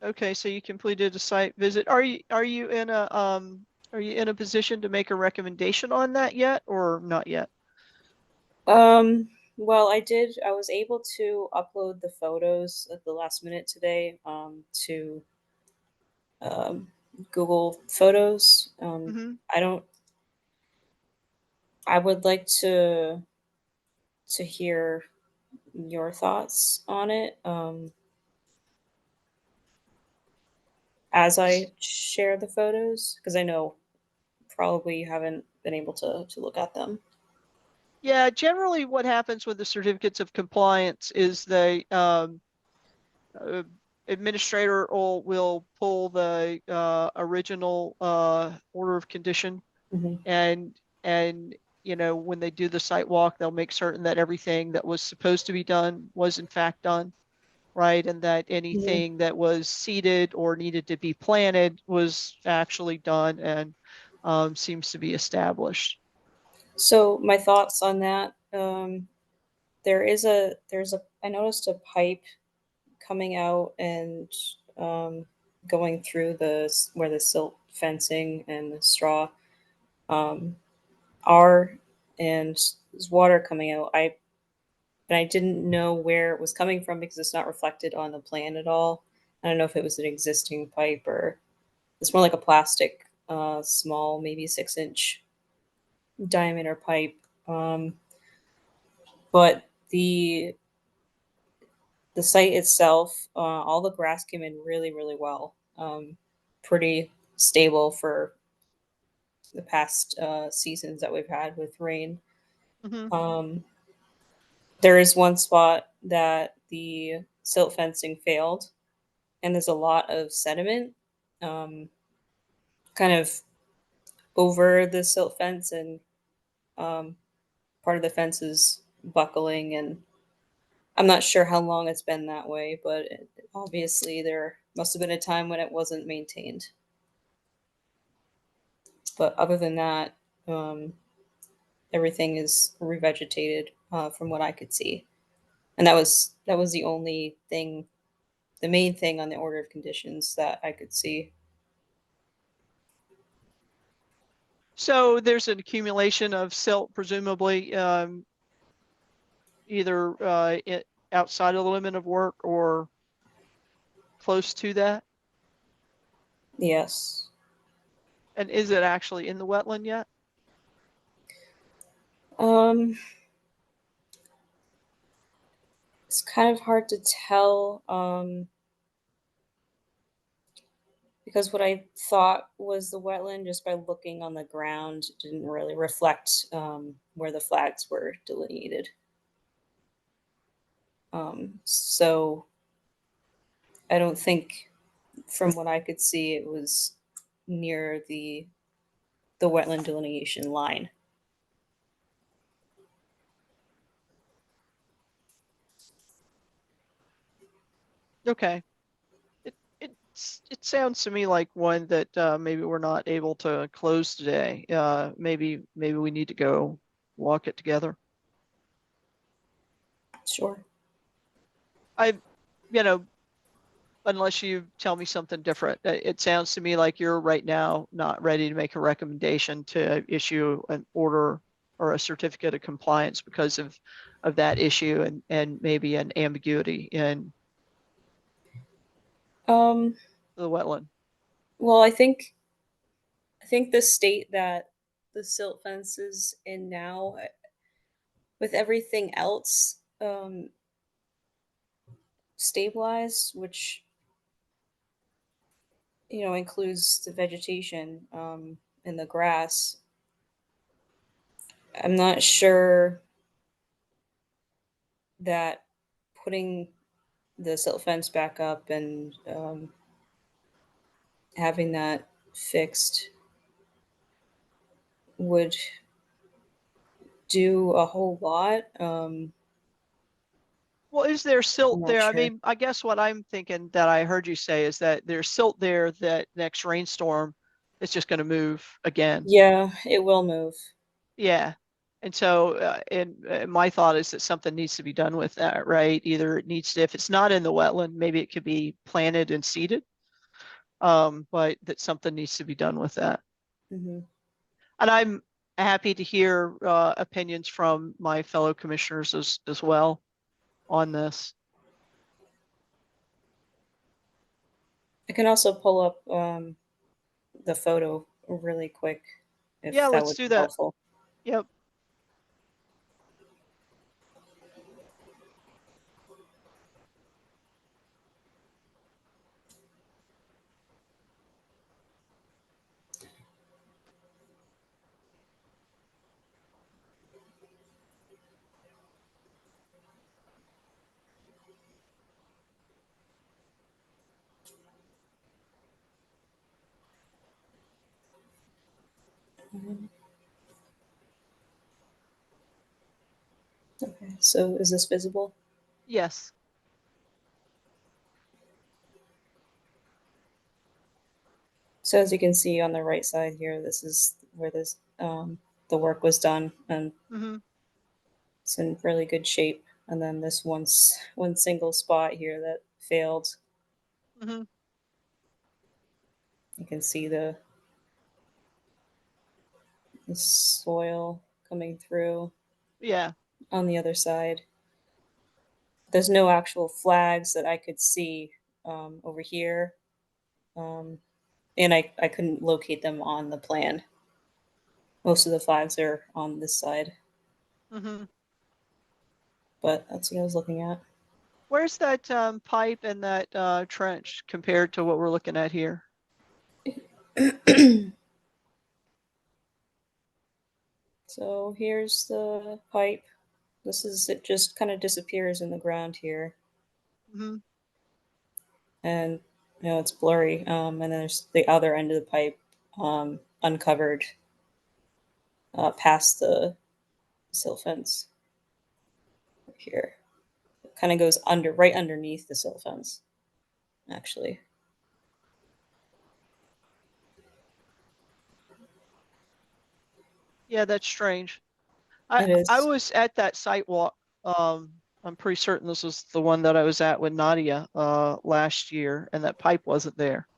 Okay, so you completed a site visit. Are you in a position to make a recommendation on that yet, or not yet?
Well, I was able to upload the photos at the last minute today to Google Photos. I would like to hear your thoughts on it as I share the photos, because I know probably you haven't been able to look at them.
Yeah, generally what happens with the certificates of compliance is the administrator will pull the original order of condition, and when they do the site walk, they'll make certain that everything that was supposed to be done was in fact done, right? And that anything that was seeded or needed to be planted was actually done and seems to be established.
So my thoughts on that, there's a I noticed a pipe coming out and going through where the silt fencing and the straw are, and there's water coming out. But I didn't know where it was coming from because it's not reflected on the plan at all. I don't know if it was an existing pipe or it's more like a plastic, small, maybe 6-inch diameter pipe. But the site itself, all the grass came in really, really well. Pretty stable for the past seasons that we've had with rain.
Mhm.
There is one spot that the silt fencing failed, and there's a lot of sediment kind of over the silt fence, and part of the fence is buckling, and I'm not sure how long it's been that way, but obviously there must have been a time when it wasn't maintained. But other than that, everything is revegetated from what I could see, and that was the only thing, the main thing on the order of conditions that I could see.
So there's an accumulation of silt, presumably, either outside of the limit of work or close to that.
Yes.
And is it actually in the wetland yet?
It's kind of hard to tell because what I thought was the wetland, just by looking on the ground, didn't really reflect where the flags were delineated. So I don't think, from what I could see, it was near the wetland delineation line.
Okay. It sounds to me like one that maybe we're not able to close today. Maybe we need to go walk it together.
Sure.
You know, unless you tell me something different, it sounds to me like you're right now not ready to make a recommendation to issue an order or a certificate of compliance because of that issue and maybe an ambiguity in the wetland.
Well, I think the state that the silt fence is in now, with everything else stabilized, which includes the vegetation and the grass, I'm not sure that putting the silt fence back up and having that fixed would do a whole lot.
Well, is there
I'm
silt
not
there? I
sure.
mean, I guess what I'm thinking that I heard you say is that there's silt there that next rainstorm it's just going to move again.
Yeah, it will move.
Yeah. And so, my thought is that something needs to be done with that, right? Either it needs to, if it's not in the wetland, maybe it could be planted and seeded. But that something needs to be done with that.
Mm-hmm.
And I'm happy to hear opinions from my fellow commissioners as well on this.
I can also pull up the photo really quick if
Yeah,
that
let's
would
do
be
that.
helpful.
Yep.
Okay, so is this visible?
Yes.
So as you can see on the right side here, this is where the work was done, and
Mm-hmm.
it's in really good shape. And then this one single spot here that failed.
Mm-hmm.
You can see the soil coming through
Yeah.
on the other side. There's no actual flags that I could see over here. And I couldn't locate them on the plan. Most of the flags are on this side,
Mm-hmm.
but that's what I was looking at.
Where's that pipe and that trench compared to what we're looking at here?
So here's the pipe. It just kind of disappears in the ground here.
Mm-hmm.
And it's blurry. And then there's the other end of the pipe uncovered past the silt fence here. It kind of goes right underneath the silt fence, actually.
Yeah, that's strange.
It is.
I was at that site walk. I'm pretty certain this was the one that I was at with Nadia last year, and that pipe wasn't there.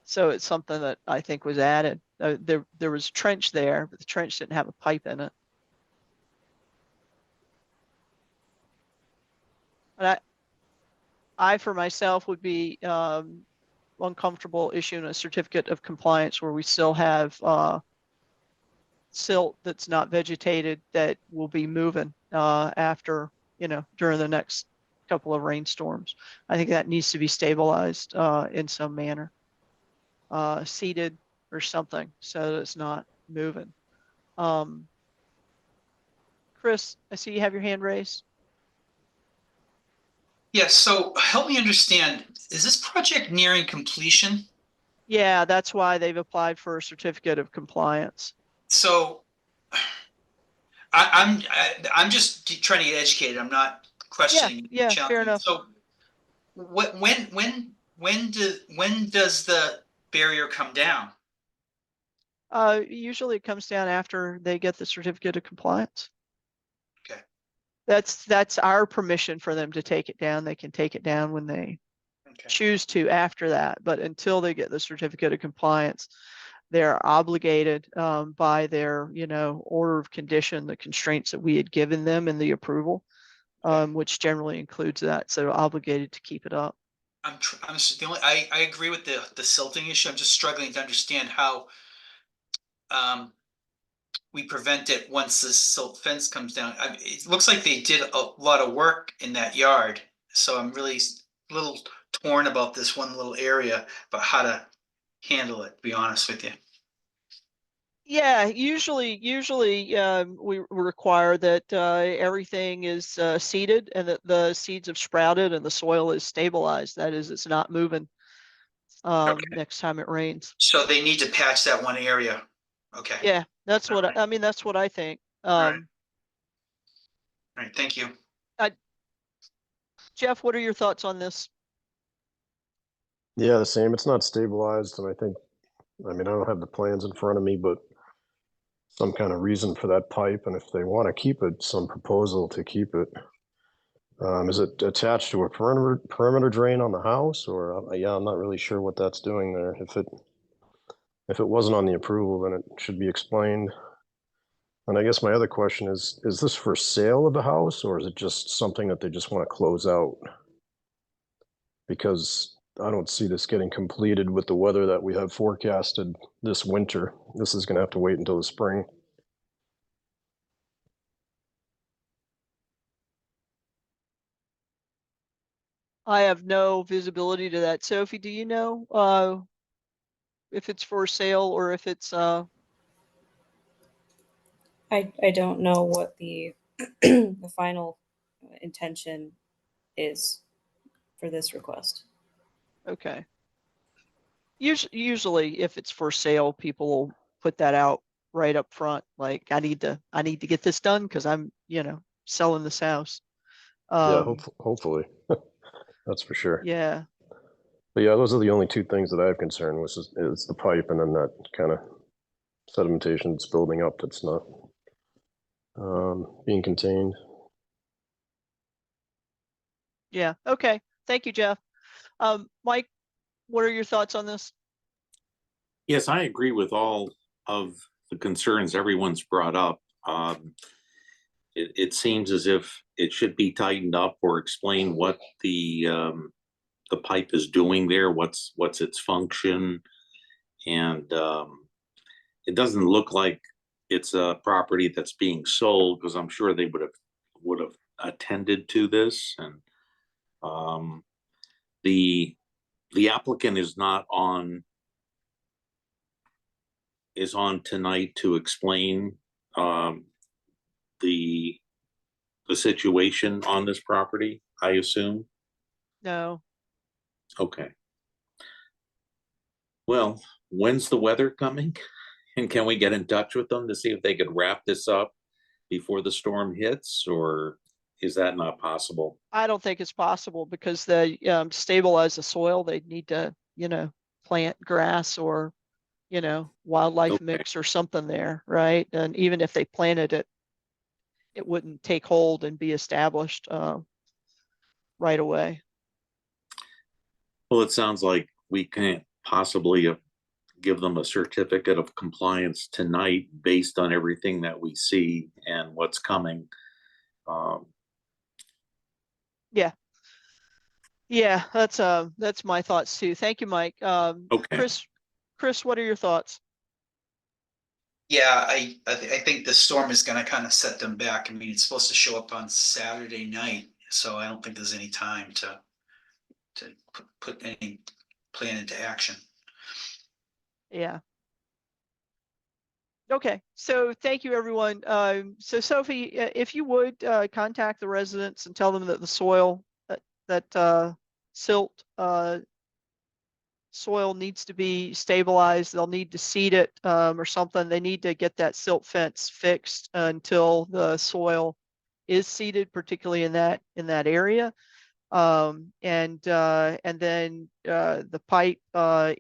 So it's something that I think was added. There was a trench there, but the trench didn't have a pipe in it. But I for myself would be uncomfortable issuing a certificate of compliance where we still have silt that's not vegetated that will be moving after, during the next couple of rainstorms. I think that needs to be stabilized in some manner, seeded or something so that it's not moving. Chris, I see you have your hand raised.
Yes, so help me understand, is this project nearing completion?
Yeah, that's why they've applied for a certificate of compliance.
So I'm just trying to get educated. I'm not questioning.
Yeah, fair
challenging.
enough.
So when does the barrier come down?
Usually it comes down after they get the certificate of compliance.
Okay.
That's our permission for them to take it down. They can take it down when they choose to after that, but until they get the certificate of compliance, they're obligated by their, order of condition, the constraints that we had given them in the approval, which generally includes that. So obligated to keep it up.
I agree with the silting issue. I'm just struggling to understand how we prevent it once the silt fence comes down. It looks like they did a lot of work in that yard, so I'm really a little torn about this one little area, but how to handle it, to be honest with you.
Yeah, usually we require that everything is seeded and that the seeds have sprouted and the soil is stabilized. That is, it's not moving next time it rains.
So they need to patch that one area. Okay.
Yeah, that's what I mean. That's what I think.
All right, thank you.
Jeff, what are your thoughts on this?
Yeah, the same. It's not stabilized, and I don't have the plans in front of me, but some kind of reason for that pipe, and if they want to keep it, some proposal to keep it. Is it attached to a perimeter drain on the house, or yeah, I'm not really sure what that's doing there. If it wasn't on the approval, then it should be explained. And I guess my other question is this for sale of the house, or is it just something that they just want to close out? Because I don't see this getting completed with the weather that we have forecasted this winter. This is going to have to wait until the spring.
I have no visibility to that. Sophie, do you know if it's for sale or if it's
I don't know what the the final intention is for this request.
okay. Usually if it's for sale, people will put that out right up front. Like I need to get this done because I'm, selling this house.
Yeah, hopefully. That's for sure.
Yeah.
But yeah, those are the only two things that I have concern with is the pipe and then that kind of sedimentation that's building up that's not being contained.
Yeah, okay. Thank you, Jeff. Mike, what are your thoughts on this?
Yes, I agree with all of the concerns everyone's brought up. It seems as if it should be tightened up or explain what the pipe is doing there, what's its function. And it doesn't look like it's a property that's being sold, because I'm sure they would have attended to this. And the applicant is not on tonight to explain the situation on this property, I assume.
No.
Okay. Well, when's the weather coming? And can we get in touch with them to see if they could wrap this up before the storm hits, or is that not possible?
I don't think it's possible, because they stabilize the soil. They need to, plant grass or, wildlife
Okay.
mix or something there, right? And even if they planted it, it wouldn't take hold and be established right away.
Well, it sounds like we can't possibly give them a certificate of compliance tonight based on everything that we see and what's coming.
Yeah, that's my thoughts too. Thank you, Mike.
Okay.
Chris, what are your thoughts?
Yeah, I think the storm is gonna kind of set them back. I mean, it's supposed to show up on Saturday night, so I don't think there's any time to put any plan into action.
Yeah. Okay, so thank you, everyone. So Sophie, if you would contact the residents and tell them that the soil, that silt soil needs to be stabilized. They'll need to seed it or something. They need to get that silt fence fixed until the soil is seeded, particularly in that area. And then the pipe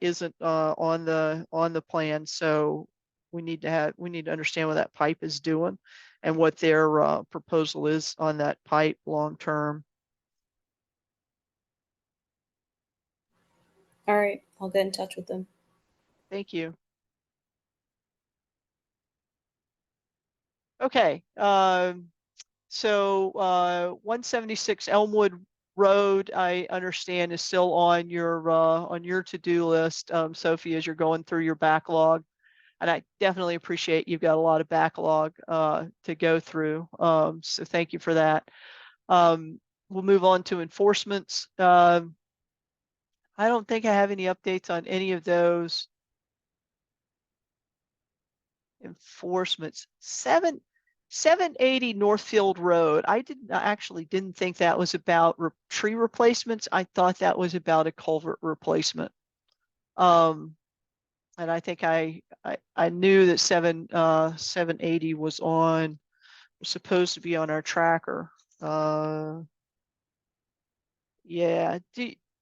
isn't on the plan, so we need to understand what that pipe is doing and what their proposal is on that pipe long term.
All right, I'll get in touch with them.
Thank you. Okay, so 176 Elmwood Road, I understand, is still on your to-do list, Sophie, as you're going through your backlog. And I definitely appreciate you've got a lot of backlog to go through. So thank you for that. We'll move on to enforcements. I don't think I have any updates on any of those. Enforcements. 780 Northfield Road. I actually didn't think that was about tree replacements. I thought that was about a culvert replacement. And I think I knew that 780 was supposed to be on our tracker. Yeah.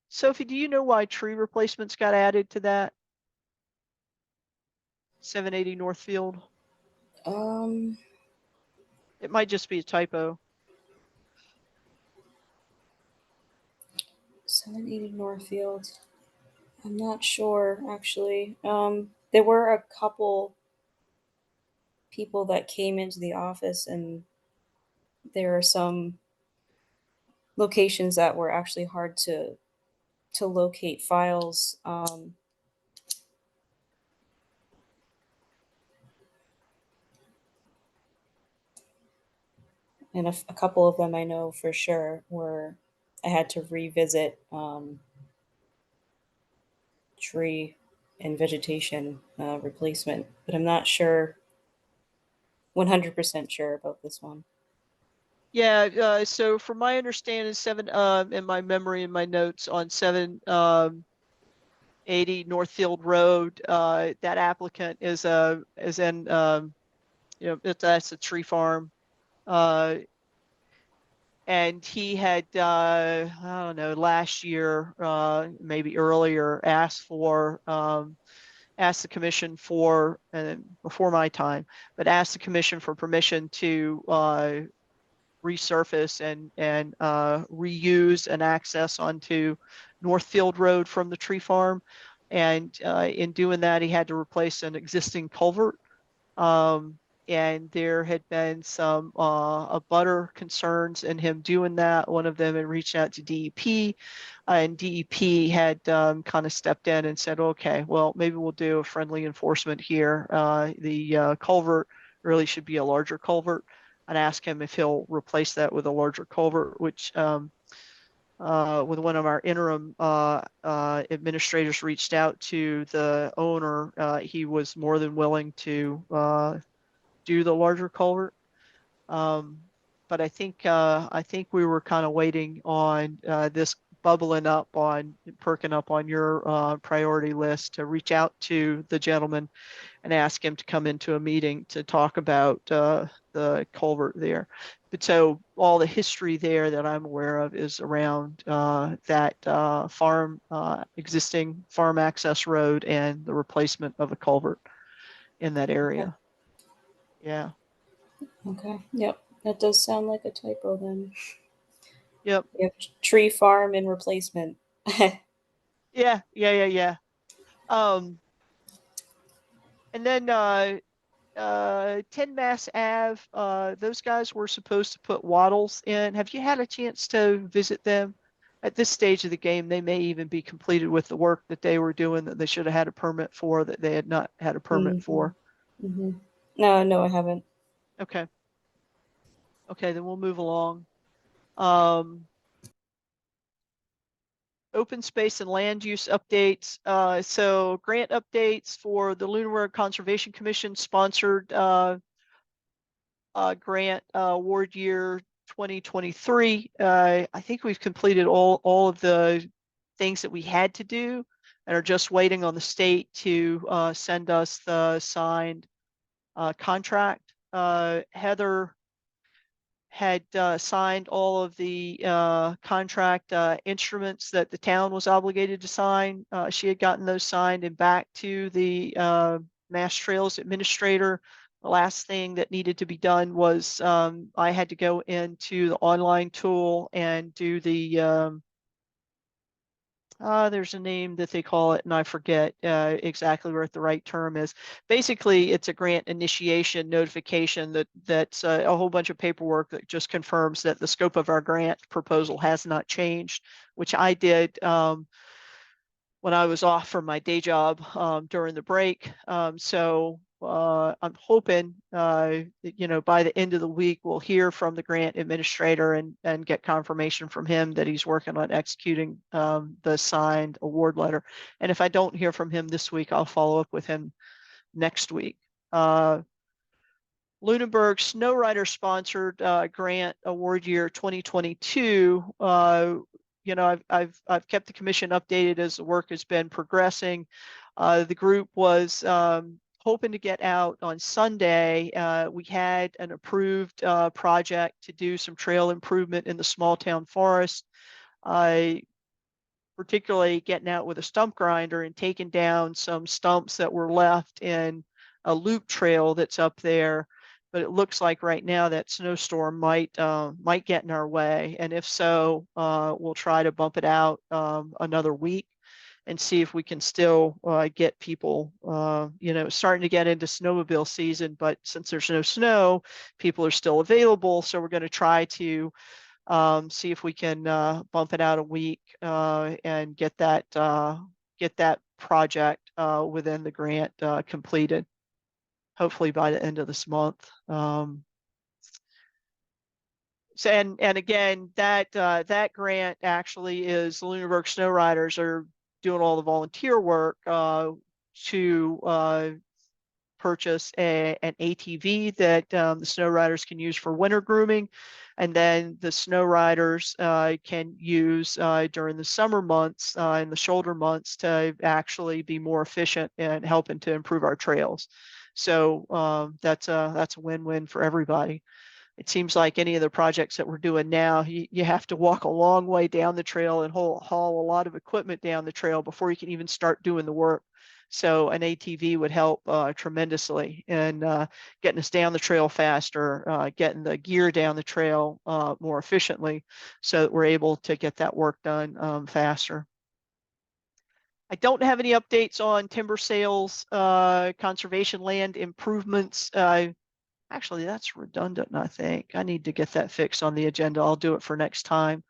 Sophie, do you know why tree replacements got added to that? 780 Northfield. It might just be a typo.
780 Northfield. I'm not sure, actually. There were a couple people that came into the office, and there are some locations that were actually hard to locate files. And a couple of them I know for sure were, I had to revisit tree and vegetation replacement, but I'm not sure, 100% sure about this one.
Yeah, so from my understanding, in my memory, in my notes on 780 Northfield Road, that applicant is in that's a tree farm. And he had I don't know, last year, maybe earlier, asked the commission for, and before my time, but asked the commission for permission to resurface and reuse an access onto Northfield Road from the tree farm. And in doing that, he had to replace an existing culvert. And there had been some abutter concerns in him doing that. One of them had reached out to DEP, and DEP had kind of stepped in and said, okay, well, maybe we'll do a friendly enforcement here. The culvert really should be a larger culvert, and ask him if he'll replace that with a larger culvert, which with one of our interim administrators reached out to the owner. He was more than willing to do the larger culvert. But I think we were kind of waiting on this perking up on your priority list to reach out to the gentleman and ask him to come into a meeting to talk about the culvert there. But so all the history there that I'm aware of is around that existing farm access road and the replacement of a culvert in that area. Yeah.
Okay. Yep. That does sound like a typo then.
Yep.
We have tree farm and replacement.
Yeah. And then 10 Mass Ave, those guys were supposed to put wattles in. Have you had a chance to visit them? At this stage of the game, they may even be completed with the work that they were doing that they should have had a permit for, that they had not had a permit for.
No, I haven't.
Okay. Okay, then we'll move along. Open space and land use updates. So grant updates for the Lunenburg Conservation Commission sponsored grant award year 2023. I think we've completed all of the things that we had to do and are just waiting on the state to send us the signed contract. Heather had signed all of the contract instruments that the town was obligated to sign. She had gotten those signed and back to the Mass Trails Administrator. The last thing that needed to be done was I had to go into the online tool and do the there's a name that they call it, and I forget exactly what the right term is. Basically, it's a grant initiation notification that's a whole bunch of paperwork that just confirms that the scope of our grant proposal has not changed, which I did when I was off from my day job during the break. So I'm hoping that, by the end of the week, we'll hear from the grant administrator and get confirmation from him that he's working on executing the signed award letter. And if I don't hear from him this week, I'll follow up with him next week. Lunenburg Snow Rider sponsored grant award year 2022. I've kept the commission updated as the work has been progressing. The group was hoping to get out on Sunday. We had an approved project to do some trail improvement in the small town forest. Particularly getting out with a stump grinder and taking down some stumps that were left in a loop trail that's up there. But it looks like right now that snowstorm might get in our way. And if so, we'll try to bump it out another week and see if we can still get people, starting to get into snowmobile season. But since there's no snow, people are still available. So we're going to try to see if we can bump it out a week and get that project within the grant completed, hopefully by the end of this month. So, and again, that grant actually is the Lunenburg Snow Riders are doing all the volunteer work to purchase an ATV that the snow riders can use for winter grooming, and then the snow riders can use during the summer months and the shoulder months to actually be more efficient and helping to improve our trails. So that's a win-win for everybody. It seems like any of the projects that we're doing now, you have to walk a long way down the trail and haul a lot of equipment down the trail before you can even start doing the work. So an ATV would help tremendously in getting us down the trail faster, getting the gear down the trail more efficiently, so that we're able to get that work done faster. I don't have any updates on timber sales, conservation land improvements. Actually, that's redundant, I think. I need to get that fixed on the agenda. I'll do it for next time.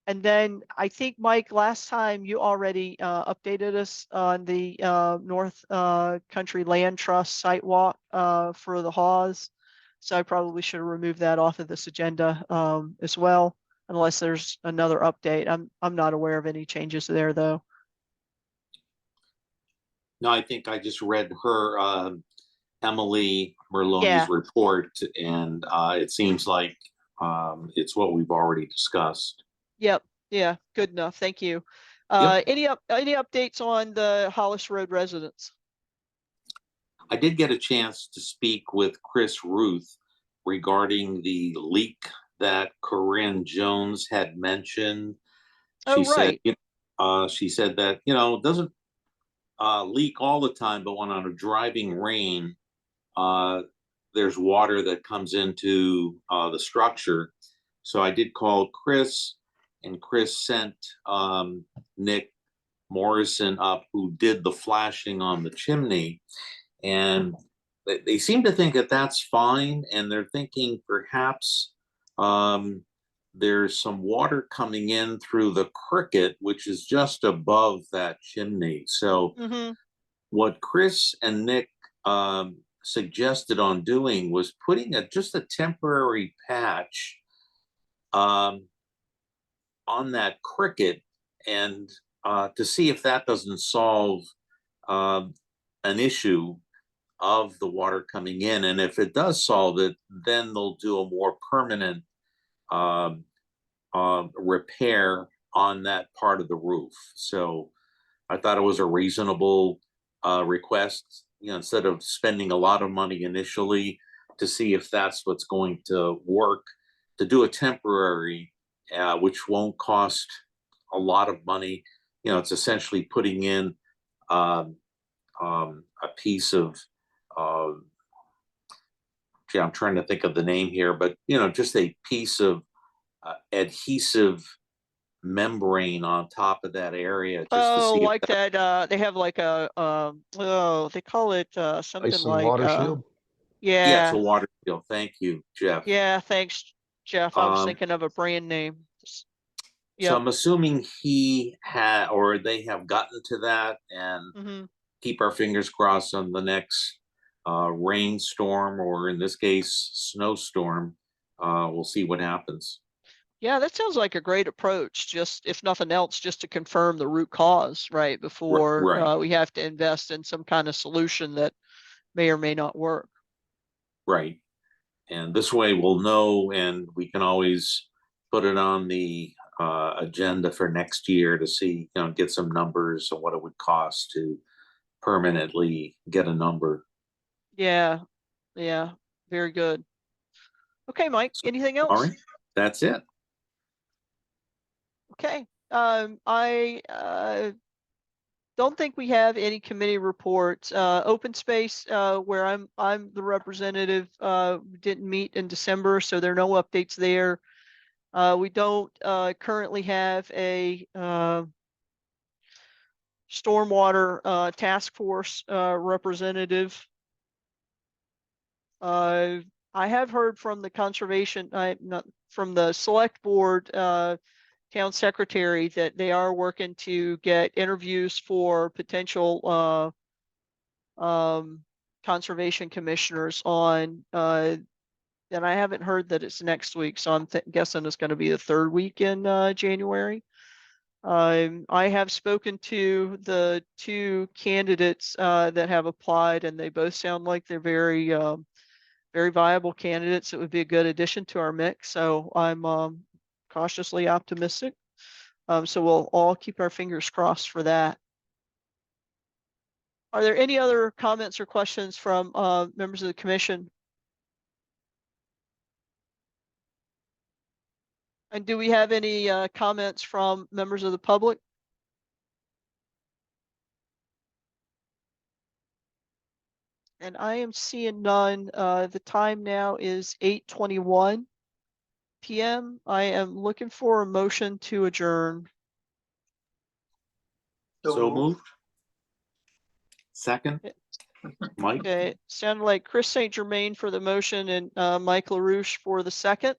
And then I think, Mike, last time you already updated us on the North Country Land Trust site walk for the Hawes. So I probably should have removed that off of this agenda as well, unless there's another update. I'm not aware of any changes there, though.
No, I think I just read her, Emily Merloni's
Yeah.
report, and it seems like it's what we've already discussed.
Yep. Yeah. Good enough. Thank you.
Yep.
Any updates on the Hollis Road residents?
I did get a chance to speak with Chris Ruth regarding the leak that Corinne Jones had mentioned.
Oh,
She
right.
said, she said that, you know, it doesn't leak all the time, but when on a driving rain, there's water that comes into the structure. So I did call Chris, and Chris sent Nick Morrison up, who did the flashing on the chimney. And they seem to think that that's fine. And they're thinking perhaps there's some water coming in through the cricket, which is just above that chimney. So what Chris and Nick suggested on doing was putting just a temporary patch on that cricket, and to see if that doesn't solve an issue of the water coming in. And if it does solve it, then they'll do a more permanent repair on that part of the roof. So I thought it was a reasonable request, you know, instead of spending a lot of money initially to see if that's what's going to work, to do a temporary, which won't cost a lot of money. You know, it's essentially putting in a piece of, gee, I'm trying to think of the name here, but, you know, just a piece of adhesive membrane on top of that area, just to see
like that. They have like a they call it something
Ice and
like
water shield.
Yeah, it's a
yeah.
water shield. Thank you, Jeff.
Yeah, thanks, Jeff. I was thinking of a brand name.
So
Yep.
I'm assuming he had, or they have gotten to that, and keep our fingers crossed on the next rainstorm, or in this case, snowstorm. We'll see what happens.
Yeah, that sounds like a great approach. Just if nothing else, just to confirm the root cause, right, before
Right.
we have to invest in some kind of solution that may or may not work.
Right. And this way we'll know, and we can always put it on the agenda for next year to see, you know, get some numbers on what it would cost to permanently get a number.
Yeah, yeah, very good. Okay, Mike, anything else?
All right, that's it.
Okay, I don't think we have any committee reports. Open space, where I'm the representative, didn't meet in December, so there are no updates there. We don't currently have a stormwater task force representative. I have heard from the conservation, not from the select board town secretary, that they are working to get interviews for potential conservation commissioners on, and I haven't heard that it's next week, so I'm guessing it's going to be the third week in January. I have spoken to the two candidates that have applied, and they both sound like they're very viable candidates. It would be a good addition to our mix. So I'm cautiously optimistic. So we'll all keep our fingers crossed for that. Are there any other comments or questions from members of the commission? And do we have any comments from members of the public? And I am seeing none. The time now is 8:21 PM. I am looking for a motion to adjourn.
So moved. Second, Mike?
Okay, sounded like Chris St. Germain for the motion and Mike LaRouche for the second.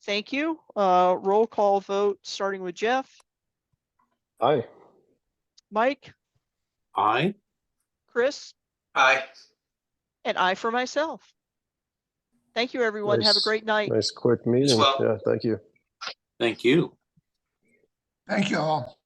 Thank you. Roll call vote, starting with Jeff,
Aye.
Mike,
Aye.
Chris,
Aye.
and I for myself. Thank you, everyone. Have a
Nice-
great night.
Nice quick meeting.
well.
Yeah, thank you.
Thank you.
Thank you all.